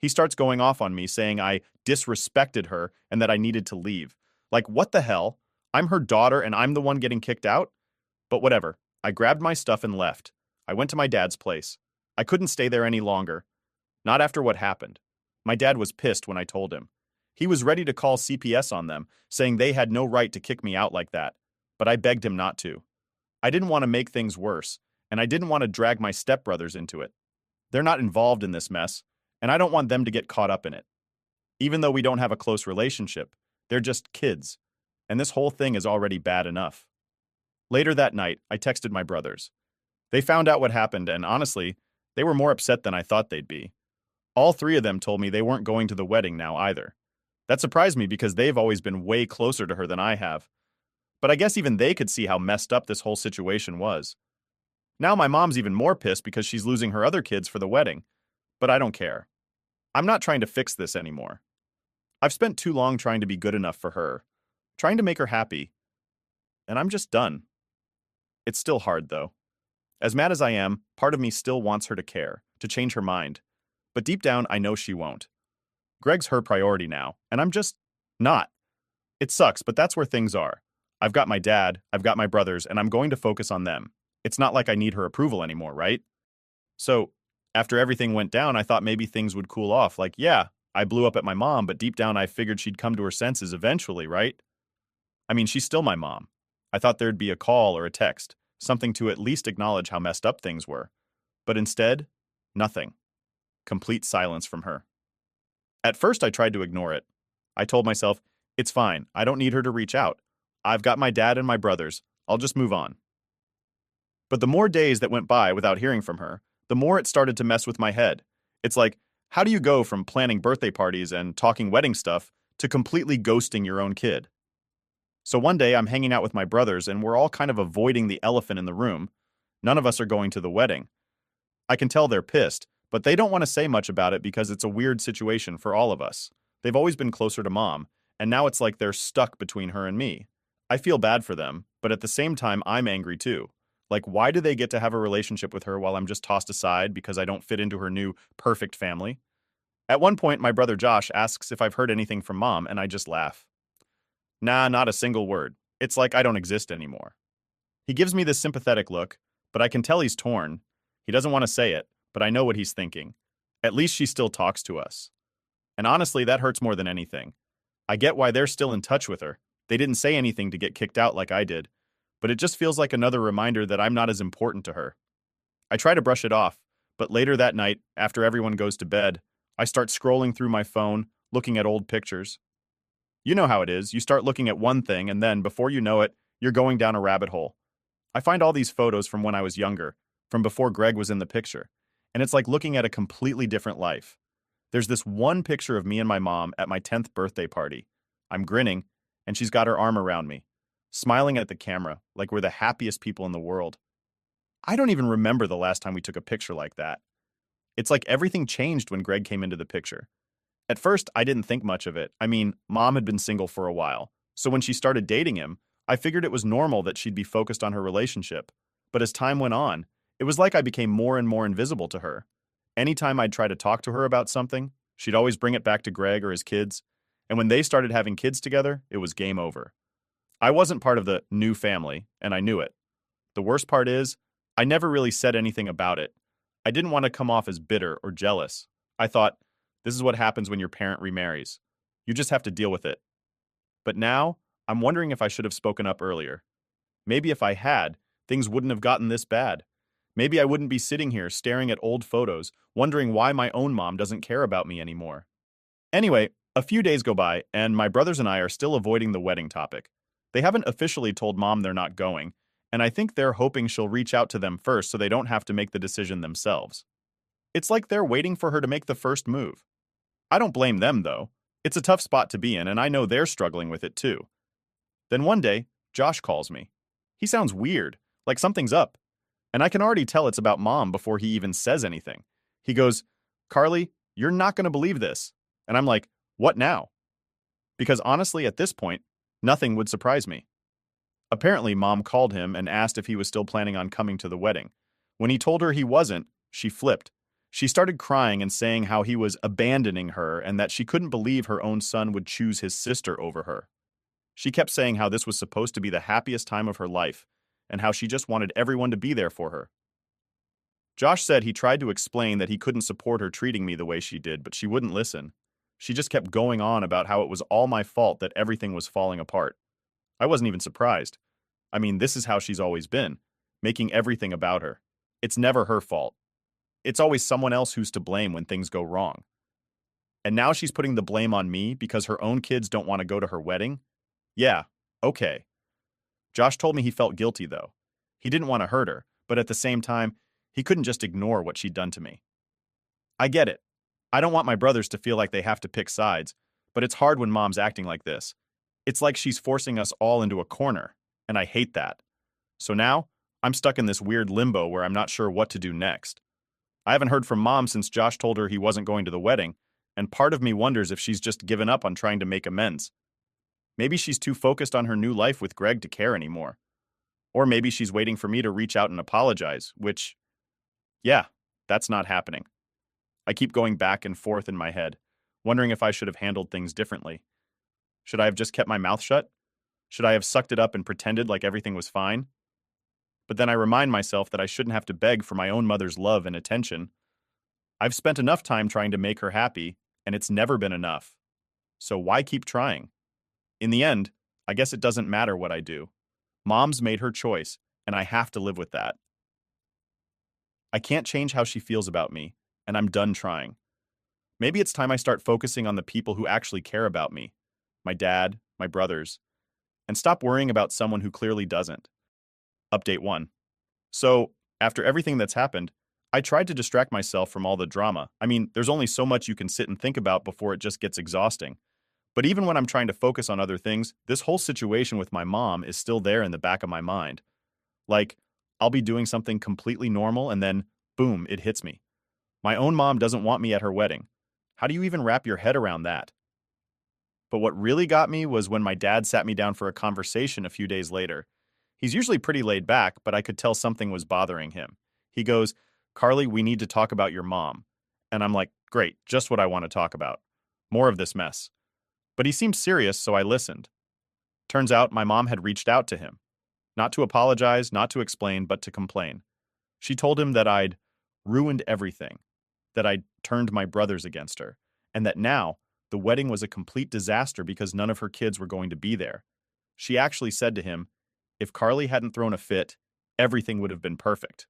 He starts going off on me, saying I disrespected her and that I needed to leave. Like, what the hell? I'm her daughter and I'm the one getting kicked out? But whatever. I grabbed my stuff and left. I went to my dad's place. I couldn't stay there any longer. Not after what happened. My dad was pissed when I told him. He was ready to call CPS on them, saying they had no right to kick me out like that. But I begged him not to. I didn't want to make things worse, and I didn't want to drag my stepbrothers into it. They're not involved in this mess, and I don't want them to get caught up in it. Even though we don't have a close relationship, they're just kids, and this whole thing is already bad enough. Later that night, I texted my brothers. They found out what happened, and honestly, they were more upset than I thought they'd be. All three of them told me they weren't going to the wedding now either. That surprised me because they've always been way closer to her than I have. But I guess even they could see how messed up this whole situation was. Now my mom's even more pissed because she's losing her other kids for the wedding. But I don't care. I'm not trying to fix this anymore. I've spent too long trying to be good enough for her, trying to make her happy, and I'm just done. It's still hard, though. As mad as I am, part of me still wants her to care, to change her mind. But deep down, I know she won't. Greg's her priority now, and I'm just not. It sucks, but that's where things are. I've got my dad, I've got my brothers, and I'm going to focus on them. It's not like I need her approval anymore, right? So, after everything went down, I thought maybe things would cool off. Like, yeah, I blew up at my mom, but deep down I figured she'd come to her senses eventually, right? I mean, she's still my mom. I thought there'd be a call or a text, something to at least acknowledge how messed up things were. But instead, nothing. Complete silence from her. At first, I tried to ignore it. I told myself, it's fine, I don't need her to reach out. I've got my dad and my brothers, I'll just move on. But the more days that went by without hearing from her, the more it started to mess with my head. It's like, how do you go from planning birthday parties and talking wedding stuff to completely ghosting your own kid? So one day I'm hanging out with my brothers and we're all kind of avoiding the elephant in the room. None of us are going to the wedding. I can tell they're pissed, but they don't want to say much about it because it's a weird situation for all of us. They've always been closer to mom, and now it's like they're stuck between her and me. I feel bad for them, but at the same time I'm angry too. Like, why do they get to have a relationship with her while I'm just tossed aside because I don't fit into her new perfect family? At one point, my brother Josh asks if I've heard anything from mom, and I just laugh. Nah, not a single word. It's like I don't exist anymore. He gives me this sympathetic look, but I can tell he's torn. He doesn't want to say it, but I know what he's thinking. At least she still talks to us. And honestly, that hurts more than anything. I get why they're still in touch with her. They didn't say anything to get kicked out like I did, but it just feels like another reminder that I'm not as important to her. I try to brush it off, but later that night, after everyone goes to bed, I start scrolling through my phone, looking at old pictures. You know how it is. You start looking at one thing, and then, before you know it, you're going down a rabbit hole. I find all these photos from when I was younger, from before Greg was in the picture, and it's like looking at a completely different life. There's this one picture of me and my mom at my 10th birthday party. I'm grinning, and she's got her arm around me, smiling at the camera like we're the happiest people in the world. I don't even remember the last time we took a picture like that. It's like everything changed when Greg came into the picture. At first, I didn't think much of it. I mean, Mom had been single for a while, so when she started dating him, I figured it was normal that she'd be focused on her relationship. But as time went on, it was like I became more and more invisible to her. Anytime I'd try to talk to her about something, she'd always bring it back to Greg or his kids, and when they started having kids together, it was game over. I wasn't part of the new family, and I knew it. The worst part is, I never really said anything about it. I didn't want to come off as bitter or jealous. I thought, this is what happens when your parent remarries. You just have to deal with it. But now, I'm wondering if I should have spoken up earlier. Maybe if I had, things wouldn't have gotten this bad. Maybe I wouldn't be sitting here staring at old photos, wondering why my own mom doesn't care about me anymore. Anyway, a few days go by, and my brothers and I are still avoiding the wedding topic. They haven't officially told Mom they're not going, and I think they're hoping she'll reach out to them first so they don't have to make the decision themselves. It's like they're waiting for her to make the first move. I don't blame them, though. It's a tough spot to be in, and I know they're struggling with it too. Then one day, Josh calls me. He sounds weird, like something's up, and I can already tell it's about Mom before he even says anything. He goes, "Carly, you're not going to believe this." And I'm like, "What now?" Because honestly, at this point, nothing would surprise me. Apparently, Mom called him and asked if he was still planning on coming to the wedding. When he told her he wasn't, she flipped. She started crying and saying how he was abandoning her and that she couldn't believe her own son would choose his sister over her. She kept saying how this was supposed to be the happiest time of her life and how she just wanted everyone to be there for her. Josh said he tried to explain that he couldn't support her treating me the way she did, but she wouldn't listen. She just kept going on about how it was all my fault that everything was falling apart. I wasn't even surprised. I mean, this is how she's always been, making everything about her. It's never her fault. It's always someone else who's to blame when things go wrong. And now she's putting the blame on me because her own kids don't want to go to her wedding? Yeah, okay. Josh told me he felt guilty, though. He didn't want to hurt her, but at the same time, he couldn't just ignore what she'd done to me. I get it. I don't want my brothers to feel like they have to pick sides, but it's hard when Mom's acting like this. It's like she's forcing us all into a corner, and I hate that. So now, I'm stuck in this weird limbo where I'm not sure what to do next. I haven't heard from Mom since Josh told her he wasn't going to the wedding, and part of me wonders if she's just given up on trying to make amends. Maybe she's too focused on her new life with Greg to care anymore. Or maybe she's waiting for me to reach out and apologize, which, yeah, that's not happening. I keep going back and forth in my head, wondering if I should have handled things differently. Should I have just kept my mouth shut? Should I have sucked it up and pretended like everything was fine? But then I remind myself that I shouldn't have to beg for my own mother's love and attention. I've spent enough time trying to make her happy, and it's never been enough. So why keep trying? In the end, I guess it doesn't matter what I do. Mom's made her choice, and I have to live with that. I can't change how she feels about me, and I'm done trying. Maybe it's time I start focusing on the people who actually care about me, my dad, my brothers, and stop worrying about someone who clearly doesn't. Update 1. So, after everything that's happened, I tried to distract myself from all the drama. I mean, there's only so much you can sit and think about before it just gets exhausting. But even when I'm trying to focus on other things, this whole situation with my mom is still there in the back of my mind. Like, I'll be doing something completely normal and then, boom, it hits me. My own mom doesn't want me at her wedding. How do you even wrap your head around that? But what really got me was when my dad sat me down for a conversation a few days later. He's usually pretty laid back, but I could tell something was bothering him. He goes, "Carly, we need to talk about your mom." And I'm like, great, just what I want to talk about. More of this mess. But he seemed serious, so I listened. Turns out my mom had reached out to him. Not to apologize, not to explain, but to complain. She told him that I'd ruined everything, that I'd turned my brothers against her, and that now the wedding was a complete disaster because none of her kids were going to be there. She actually said to him, if Carly hadn't thrown a fit, everything would have been perfect.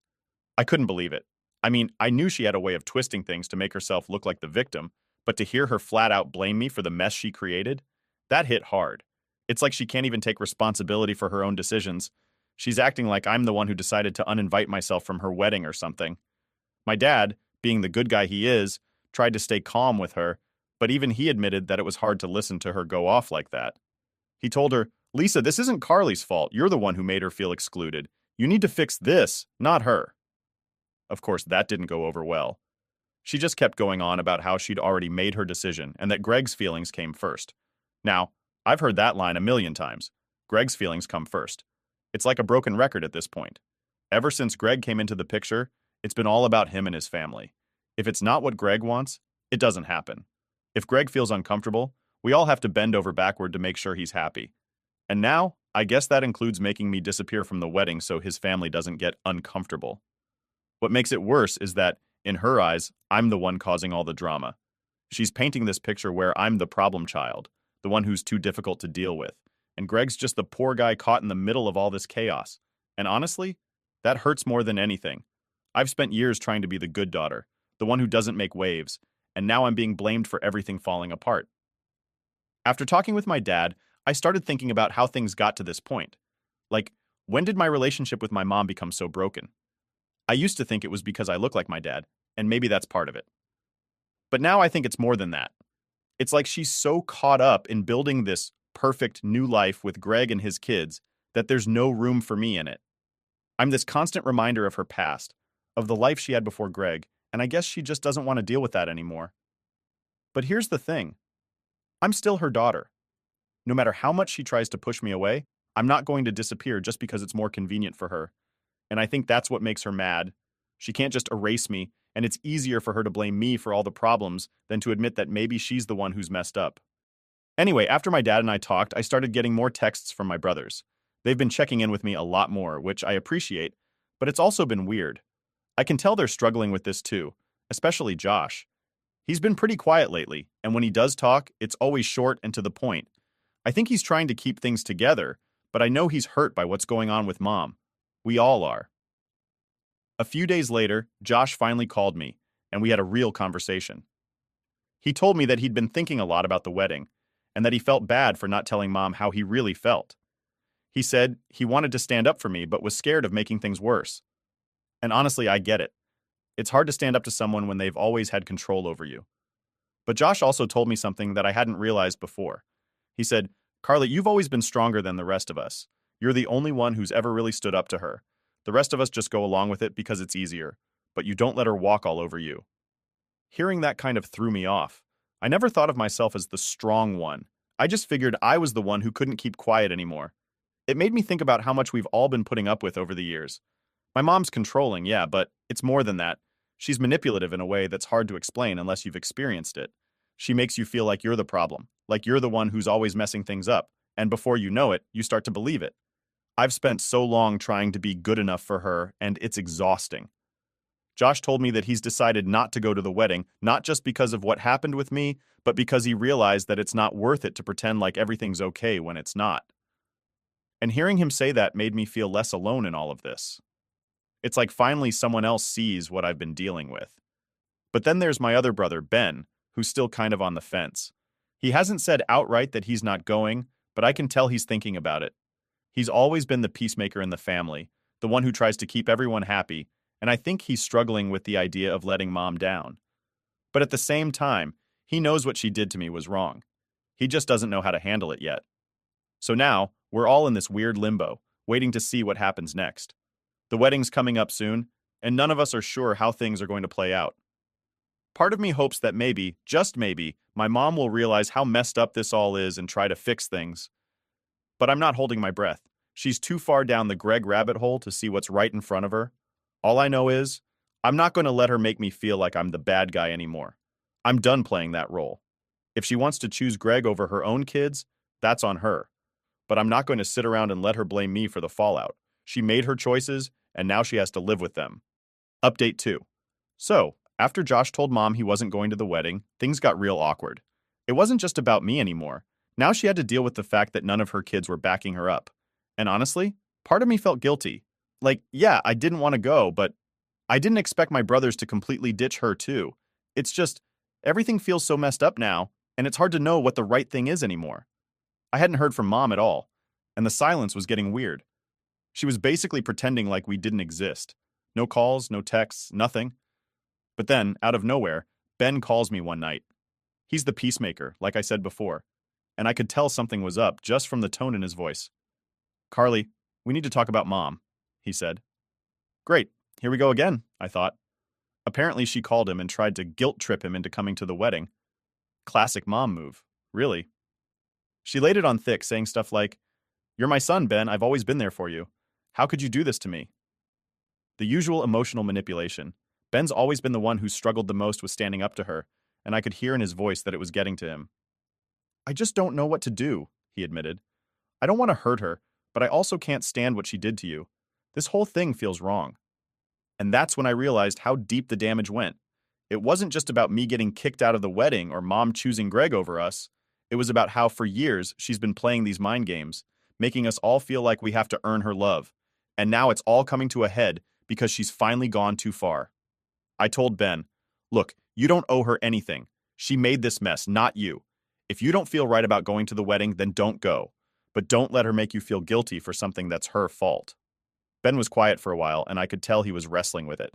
I couldn't believe it. I mean, I knew she had a way of twisting things to make herself look like the victim, but to hear her flat out blame me for the mess she created, that hit hard. It's like she can't even take responsibility for her own decisions. She's acting like I'm the one who decided to uninvite myself from her wedding or something. My dad, being the good guy he is, tried to stay calm with her, but even he admitted that it was hard to listen to her go off like that. He told her, "Lisa, this isn't Carly's fault. You're the one who made her feel excluded. You need to fix this, not her. Of course, that didn't go over well. She just kept going on about how she'd already made her decision and that Greg's feelings came first. Now, I've heard that line a million times. Greg's feelings come first. It's like a broken record at this point. Ever since Greg came into the picture, it's been all about him and his family. If it's not what Greg wants, it doesn't happen. If Greg feels uncomfortable, we all have to bend over backward to make sure he's happy. And now, I guess that includes making me disappear from the wedding so his family doesn't get uncomfortable. What makes it worse is that, in her eyes, I'm the one causing all the drama. She's painting this picture where I'm the problem child, the one who's too difficult to deal with, and Greg's just the poor guy caught in the middle of all this chaos. And honestly, that hurts more than anything. I've spent years trying to be the good daughter, the one who doesn't make waves, and now I'm being blamed for everything falling apart. After talking with my dad, I started thinking about how things got to this point. Like, when did my relationship with my mom become so broken? I used to think it was because I look like my dad, and maybe that's part of it. But now I think it's more than that. It's like she's so caught up in building this perfect new life with Greg and his kids that there's no room for me in it. I'm this constant reminder of her past, of the life she had before Greg, and I guess she just doesn't want to deal with that anymore. But here's the thing. I'm still her daughter. No matter how much she tries to push me away, I'm not going to disappear just because it's more convenient for her. And I think that's what makes her mad. She can't just erase me, and it's easier for her to blame me for all the problems than to admit that maybe she's the one who's messed up. Anyway, after my dad and I talked, I started getting more texts from my brothers. They've been checking in with me a lot more, which I appreciate, but it's also been weird. I can tell they're struggling with this too, especially Josh. He's been pretty quiet lately, and when he does talk, it's always short and to the point. I think he's trying to keep things together, but I know he's hurt by what's going on with Mom. We all are. A few days later, Josh finally called me, and we had a real conversation. He told me that he'd been thinking a lot about the wedding, and that he felt bad for not telling Mom how he really felt. He said he wanted to stand up for me, but was scared of making things worse. And honestly, I get it. It's hard to stand up to someone when they've always had control over you. But Josh also told me something that I hadn't realized before. He said, "Carly, you've always been stronger than the rest of us. You're the only one who's ever really stood up to her. The rest of us just go along with it because it's easier, but you don't let her walk all over you." Hearing that kind of threw me off. I never thought of myself as the strong one. I just figured I was the one who couldn't keep quiet anymore. It made me think about how much we've all been putting up with over the years. My mom's controlling, yeah, but it's more than that. She's manipulative in a way that's hard to explain unless you've experienced it. She makes you feel like you're the problem, like you're the one who's always messing things up, and before you know it, you start to believe it. I've spent so long trying to be good enough for her, and it's exhausting. Josh told me that he's decided not to go to the wedding, not just because of what happened with me, but because he realized that it's not worth it to pretend like everything's okay when it's not. And hearing him say that made me feel less alone in all of this. It's like finally someone else sees what I've been dealing with. But then there's my other brother, Ben, who's still kind of on the fence. He hasn't said outright that he's not going, but I can tell he's thinking about it. He's always been the peacemaker in the family, the one who tries to keep everyone happy, and I think he's struggling with the idea of letting Mom down. But at the same time, he knows what she did to me was wrong. He just doesn't know how to handle it yet. So now, we're all in this weird limbo, waiting to see what happens next. The wedding's coming up soon, and none of us are sure how things are going to play out. Part of me hopes that maybe, just maybe, my mom will realize how messed up this all is and try to fix things. But I'm not holding my breath. She's too far down the Greg rabbit hole to see what's right in front of her. All I know is, I'm not going to let her make me feel like I'm the bad guy anymore. I'm done playing that role. If she wants to choose Greg over her own kids, that's on her. But I'm not going to sit around and let her blame me for the fallout. She made her choices, and now she has to live with them. Update 2. So, after Josh told Mom he wasn't going to the wedding, things got real awkward. It wasn't just about me anymore. Now she had to deal with the fact that none of her kids were backing her up. And honestly, part of me felt guilty. Like, yeah, I didn't want to go, but I didn't expect my brothers to completely ditch her too. It's just, everything feels so messed up now, and it's hard to know what the right thing is anymore. I hadn't heard from Mom at all, and the silence was getting weird. She was basically pretending like we didn't exist. No calls, no texts, nothing. But then, out of nowhere, Ben calls me one night. He's the peacemaker, like I said before, and I could tell something was up just from the tone in his voice. "Carly, we need to talk about Mom," he said. Great, here we go again, I thought. Apparently she called him and tried to guilt trip him into coming to the wedding. Classic mom move, really. She laid it on thick, saying stuff like, "You're my son, Ben, I've always been there for you. How could you do this to me?" The usual emotional manipulation. Ben's always been the one who struggled the most with standing up to her, and I could hear in his voice that it was getting to him. "I just don't know what to do," he admitted. "I don't want to hurt her, but I also can't stand what she did to you. This whole thing feels wrong." And that's when I realized how deep the damage went. It wasn't just about me getting kicked out of the wedding or mom choosing Greg over us. It was about how for years she's been playing these mind games, making us all feel like we have to earn her love. And now it's all coming to a head because she's finally gone too far. I told Ben, "Look, you don't owe her anything. She made this mess, not you. If you don't feel right about going to the wedding, then don't go. But don't let her make you feel guilty for something that's her fault." Ben was quiet for a while, and I could tell he was wrestling with it.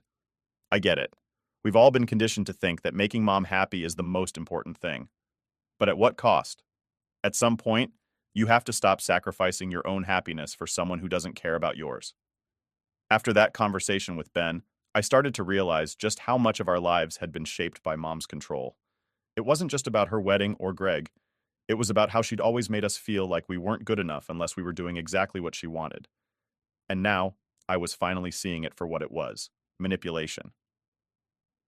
I get it. We've all been conditioned to think that making mom happy is the most important thing. But at what cost? At some point, you have to stop sacrificing your own happiness for someone who doesn't care about yours. After that conversation with Ben, I started to realize just how much of our lives had been shaped by mom's control. It wasn't just about her wedding or Greg. It was about how she'd always made us feel like we weren't good enough unless we were doing exactly what she wanted. And now, I was finally seeing it for what it was: manipulation.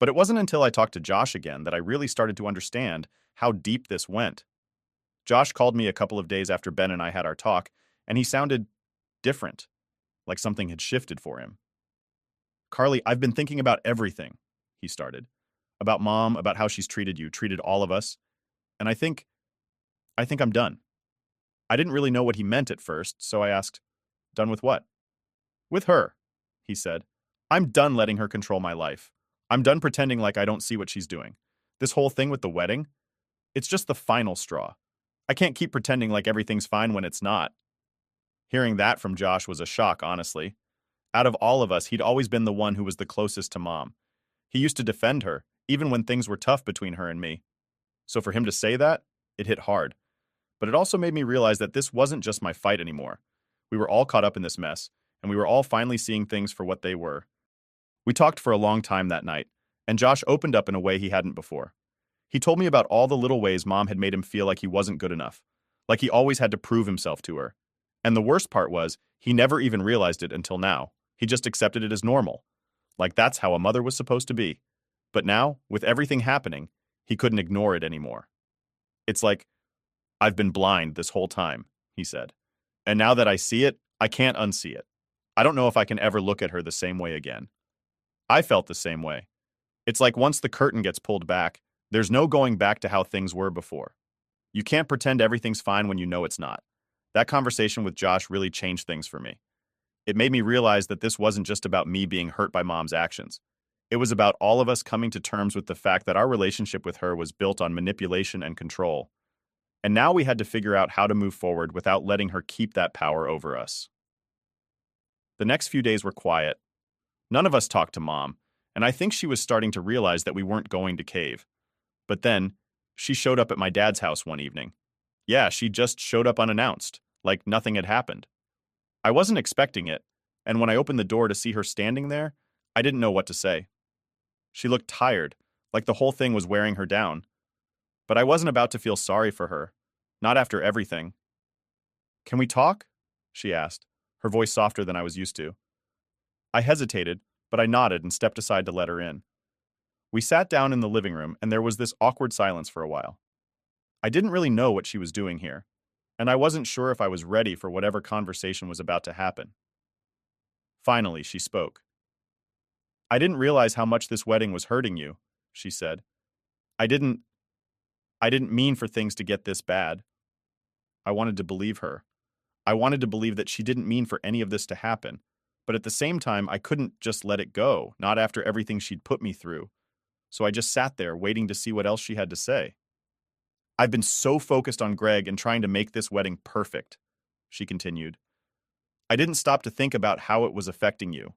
But it wasn't until I talked to Josh again that I really started to understand how deep this went. Josh called me a couple of days after Ben and I had our talk, and he sounded different, like something had shifted for him. "Carly, I've been thinking about everything," he started. "About mom, about how she's treated you, treated all of us. And I think I'm done." I didn't really know what he meant at first, so I asked, "Done with what?" "With her," he said. "I'm done letting her control my life. I'm done pretending like I don't see what she's doing. This whole thing with the wedding, it's just the final straw. I can't keep pretending like everything's fine when it's not." Hearing that from Josh was a shock, honestly. Out of all of us, he'd always been the one who was the closest to mom. He used to defend her, even when things were tough between her and me. So for him to say that, it hit hard. But it also made me realize that this wasn't just my fight anymore. We were all caught up in this mess, and we were all finally seeing things for what they were. We talked for a long time that night, and Josh opened up in a way he hadn't before. He told me about all the little ways mom had made him feel like he wasn't good enough, like he always had to prove himself to her. And the worst part was, he never even realized it until now. He just accepted it as normal. Like that's how a mother was supposed to be. But now, with everything happening, he couldn't ignore it anymore. "It's like, I've been blind this whole time," he said. "And now that I see it, I can't unsee it. I don't know if I can ever look at her the same way again." I felt the same way. It's like once the curtain gets pulled back, there's no going back to how things were before. You can't pretend everything's fine when you know it's not. That conversation with Josh really changed things for me. It made me realize that this wasn't just about me being hurt by mom's actions. It was about all of us coming to terms with the fact that our relationship with her was built on manipulation and control. And now we had to figure out how to move forward without letting her keep that power over us. The next few days were quiet. None of us talked to mom, and I think she was starting to realize that we weren't going to cave. But then, she showed up at my dad's house one evening. Yeah, she just showed up unannounced, like nothing had happened. I wasn't expecting it, and when I opened the door to see her standing there, I didn't know what to say. She looked tired, like the whole thing was wearing her down. But I wasn't about to feel sorry for her, not after everything. "Can we talk?" she asked, her voice softer than I was used to. I hesitated, but I nodded and stepped aside to let her in. We sat down in the living room, and there was this awkward silence for a while. I didn't really know what she was doing here, and I wasn't sure if I was ready for whatever conversation was about to happen. Finally, she spoke. "I didn't realize how much this wedding was hurting you," she said. I didn't mean for things to get this bad." I wanted to believe her. I wanted to believe that she didn't mean for any of this to happen. But at the same time, I couldn't just let it go, not after everything she'd put me through. So I just sat there, waiting to see what else she had to say. "I've been so focused on Greg and trying to make this wedding perfect," she continued. "I didn't stop to think about how it was affecting you."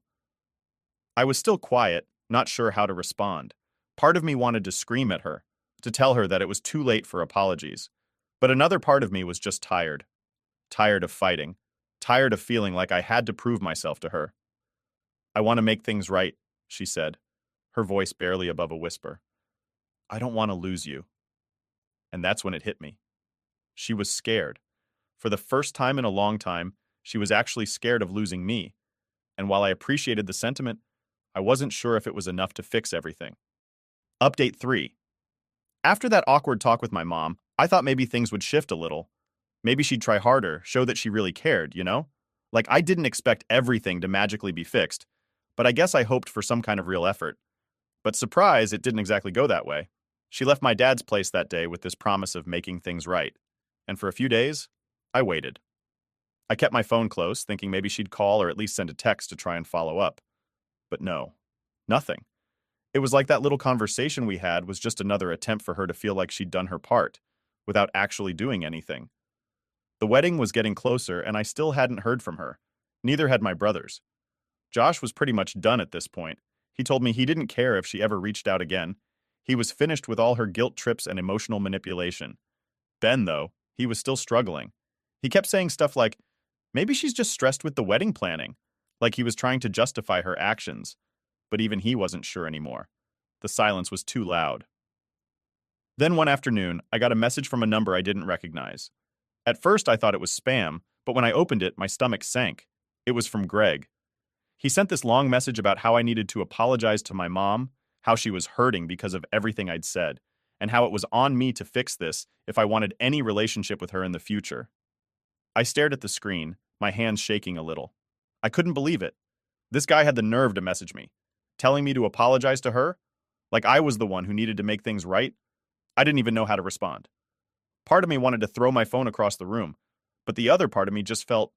I was still quiet, not sure how to respond. Part of me wanted to scream at her, to tell her that it was too late for apologies. But another part of me was just tired. Tired of fighting. Tired of feeling like I had to prove myself to her. I want to make things right, she said, her voice barely above a whisper. I don't want to lose you. And that's when it hit me. She was scared. For the first time in a long time, she was actually scared of losing me. And while I appreciated the sentiment, I wasn't sure if it was enough to fix everything. Update 3. After that awkward talk with my mom, I thought maybe things would shift a little. Maybe she'd try harder, show that she really cared, you know? Like, I didn't expect everything to magically be fixed, but I guess I hoped for some kind of real effort. But surprise, it didn't exactly go that way. She left my dad's place that day with this promise of making things right. And for a few days, I waited. I kept my phone close, thinking maybe she'd call or at least send a text to try and follow up. But no, nothing. It was like that little conversation we had was just another attempt for her to feel like she'd done her part, without actually doing anything. The wedding was getting closer, and I still hadn't heard from her. Neither had my brothers. Josh was pretty much done at this point. He told me he didn't care if she ever reached out again. He was finished with all her guilt trips and emotional manipulation. Ben, though, he was still struggling. He kept saying stuff like, maybe she's just stressed with the wedding planning, like he was trying to justify her actions. But even he wasn't sure anymore. The silence was too loud. Then one afternoon, I got a message from a number I didn't recognize. At first, I thought it was spam, but when I opened it, my stomach sank. It was from Greg. He sent this long message about how I needed to apologize to my mom, how she was hurting because of everything I'd said, and how it was on me to fix this if I wanted any relationship with her in the future. I stared at the screen, my hands shaking a little. I couldn't believe it. This guy had the nerve to message me, telling me to apologize to her, like I was the one who needed to make things right. I didn't even know how to respond. Part of me wanted to throw my phone across the room, but the other part of me just felt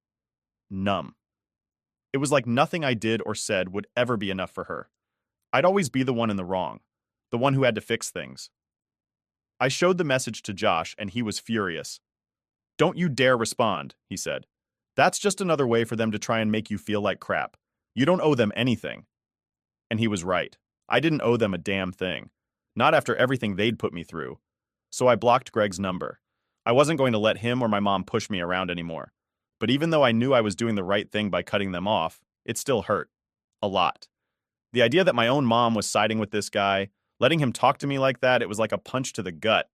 numb. It was like nothing I did or said would ever be enough for her. I'd always be the one in the wrong, the one who had to fix things. I showed the message to Josh, and he was furious. Don't you dare respond, he said. That's just another way for them to try and make you feel like crap. You don't owe them anything. And he was right. I didn't owe them a damn thing. Not after everything they'd put me through. So I blocked Greg's number. I wasn't going to let him or my mom push me around anymore. But even though I knew I was doing the right thing by cutting them off, it still hurt. A lot. The idea that my own mom was siding with this guy, letting him talk to me like that, it was like a punch to the gut.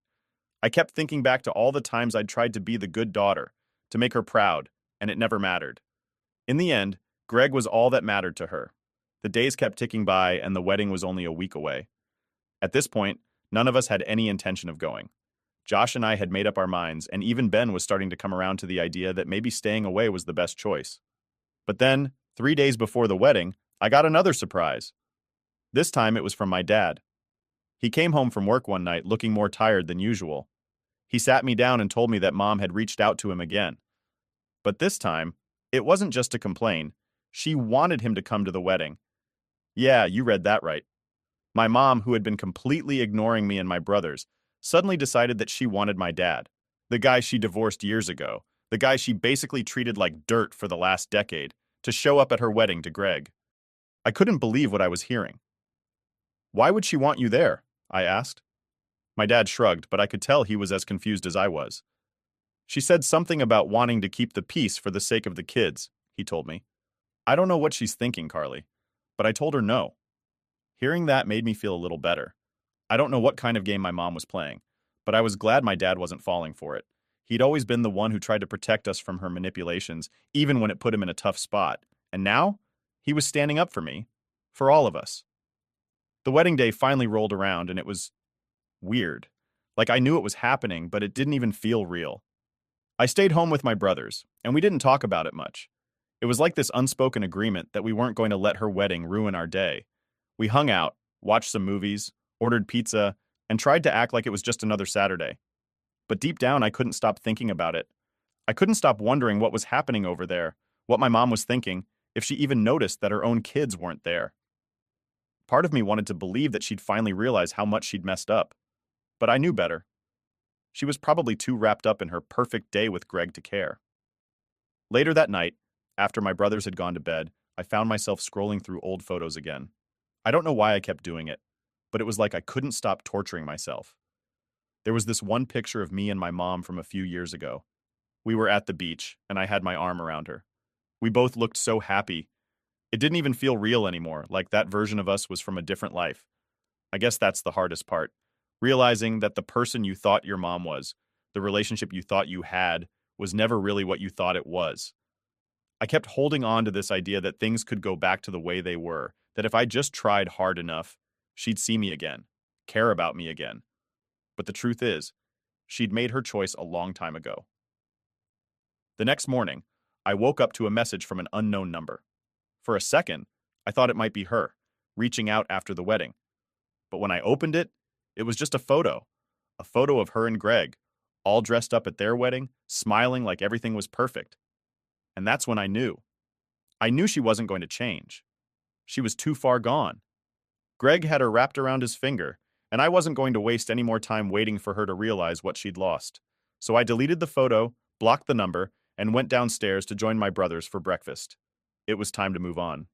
I kept thinking back to all the times I'd tried to be the good daughter, to make her proud, and it never mattered. In the end, Greg was all that mattered to her. The days kept ticking by, and the wedding was only a week away. At this point, none of us had any intention of going. Josh and I had made up our minds, and even Ben was starting to come around to the idea that maybe staying away was the best choice. But then, 3 days before the wedding, I got another surprise. This time it was from my dad. He came home from work one night looking more tired than usual. He sat me down and told me that Mom had reached out to him again. But this time, it wasn't just to complain. She wanted him to come to the wedding. Yeah, you read that right. My mom, who had been completely ignoring me and my brothers, suddenly decided that she wanted my dad, the guy she divorced years ago, the guy she basically treated like dirt for the last decade, to show up at her wedding to Greg. I couldn't believe what I was hearing. Why would she want you there? I asked. My dad shrugged, but I could tell he was as confused as I was. She said something about wanting to keep the peace for the sake of the kids, he told me. I don't know what she's thinking, Carly, but I told her no. Hearing that made me feel a little better. I don't know what kind of game my mom was playing, but I was glad my dad wasn't falling for it. He'd always been the one who tried to protect us from her manipulations, even when it put him in a tough spot. And now, he was standing up for me, for all of us. The wedding day finally rolled around, and it was weird. Like I knew it was happening, but it didn't even feel real. I stayed home with my brothers, and we didn't talk about it much. It was like this unspoken agreement that we weren't going to let her wedding ruin our day. We hung out, watched some movies, ordered pizza, and tried to act like it was just another Saturday. But deep down, I couldn't stop thinking about it. I couldn't stop wondering what was happening over there, what my mom was thinking, if she even noticed that her own kids weren't there. Part of me wanted to believe that she'd finally realize how much she'd messed up. But I knew better. She was probably too wrapped up in her perfect day with Greg to care. Later that night, after my brothers had gone to bed, I found myself scrolling through old photos again. I don't know why I kept doing it, but it was like I couldn't stop torturing myself. There was this one picture of me and my mom from a few years ago. We were at the beach, and I had my arm around her. We both looked so happy. It didn't even feel real anymore, like that version of us was from a different life. I guess that's the hardest part. Realizing that the person you thought your mom was, the relationship you thought you had, was never really what you thought it was. I kept holding on to this idea that things could go back to the way they were, that if I just tried hard enough, she'd see me again, care about me again. But the truth is, she'd made her choice a long time ago. The next morning, I woke up to a message from an unknown number. For a second, I thought it might be her, reaching out after the wedding. But when I opened it, it was just a photo of her and Greg, all dressed up at their wedding, smiling like everything was perfect. And that's when I knew. I knew she wasn't going to change. She was too far gone. Greg had her wrapped around his finger, and I wasn't going to waste any more time waiting for her to realize what she'd lost. So I deleted the photo, blocked the number, and went downstairs to join my brothers for breakfast. It was time to move on.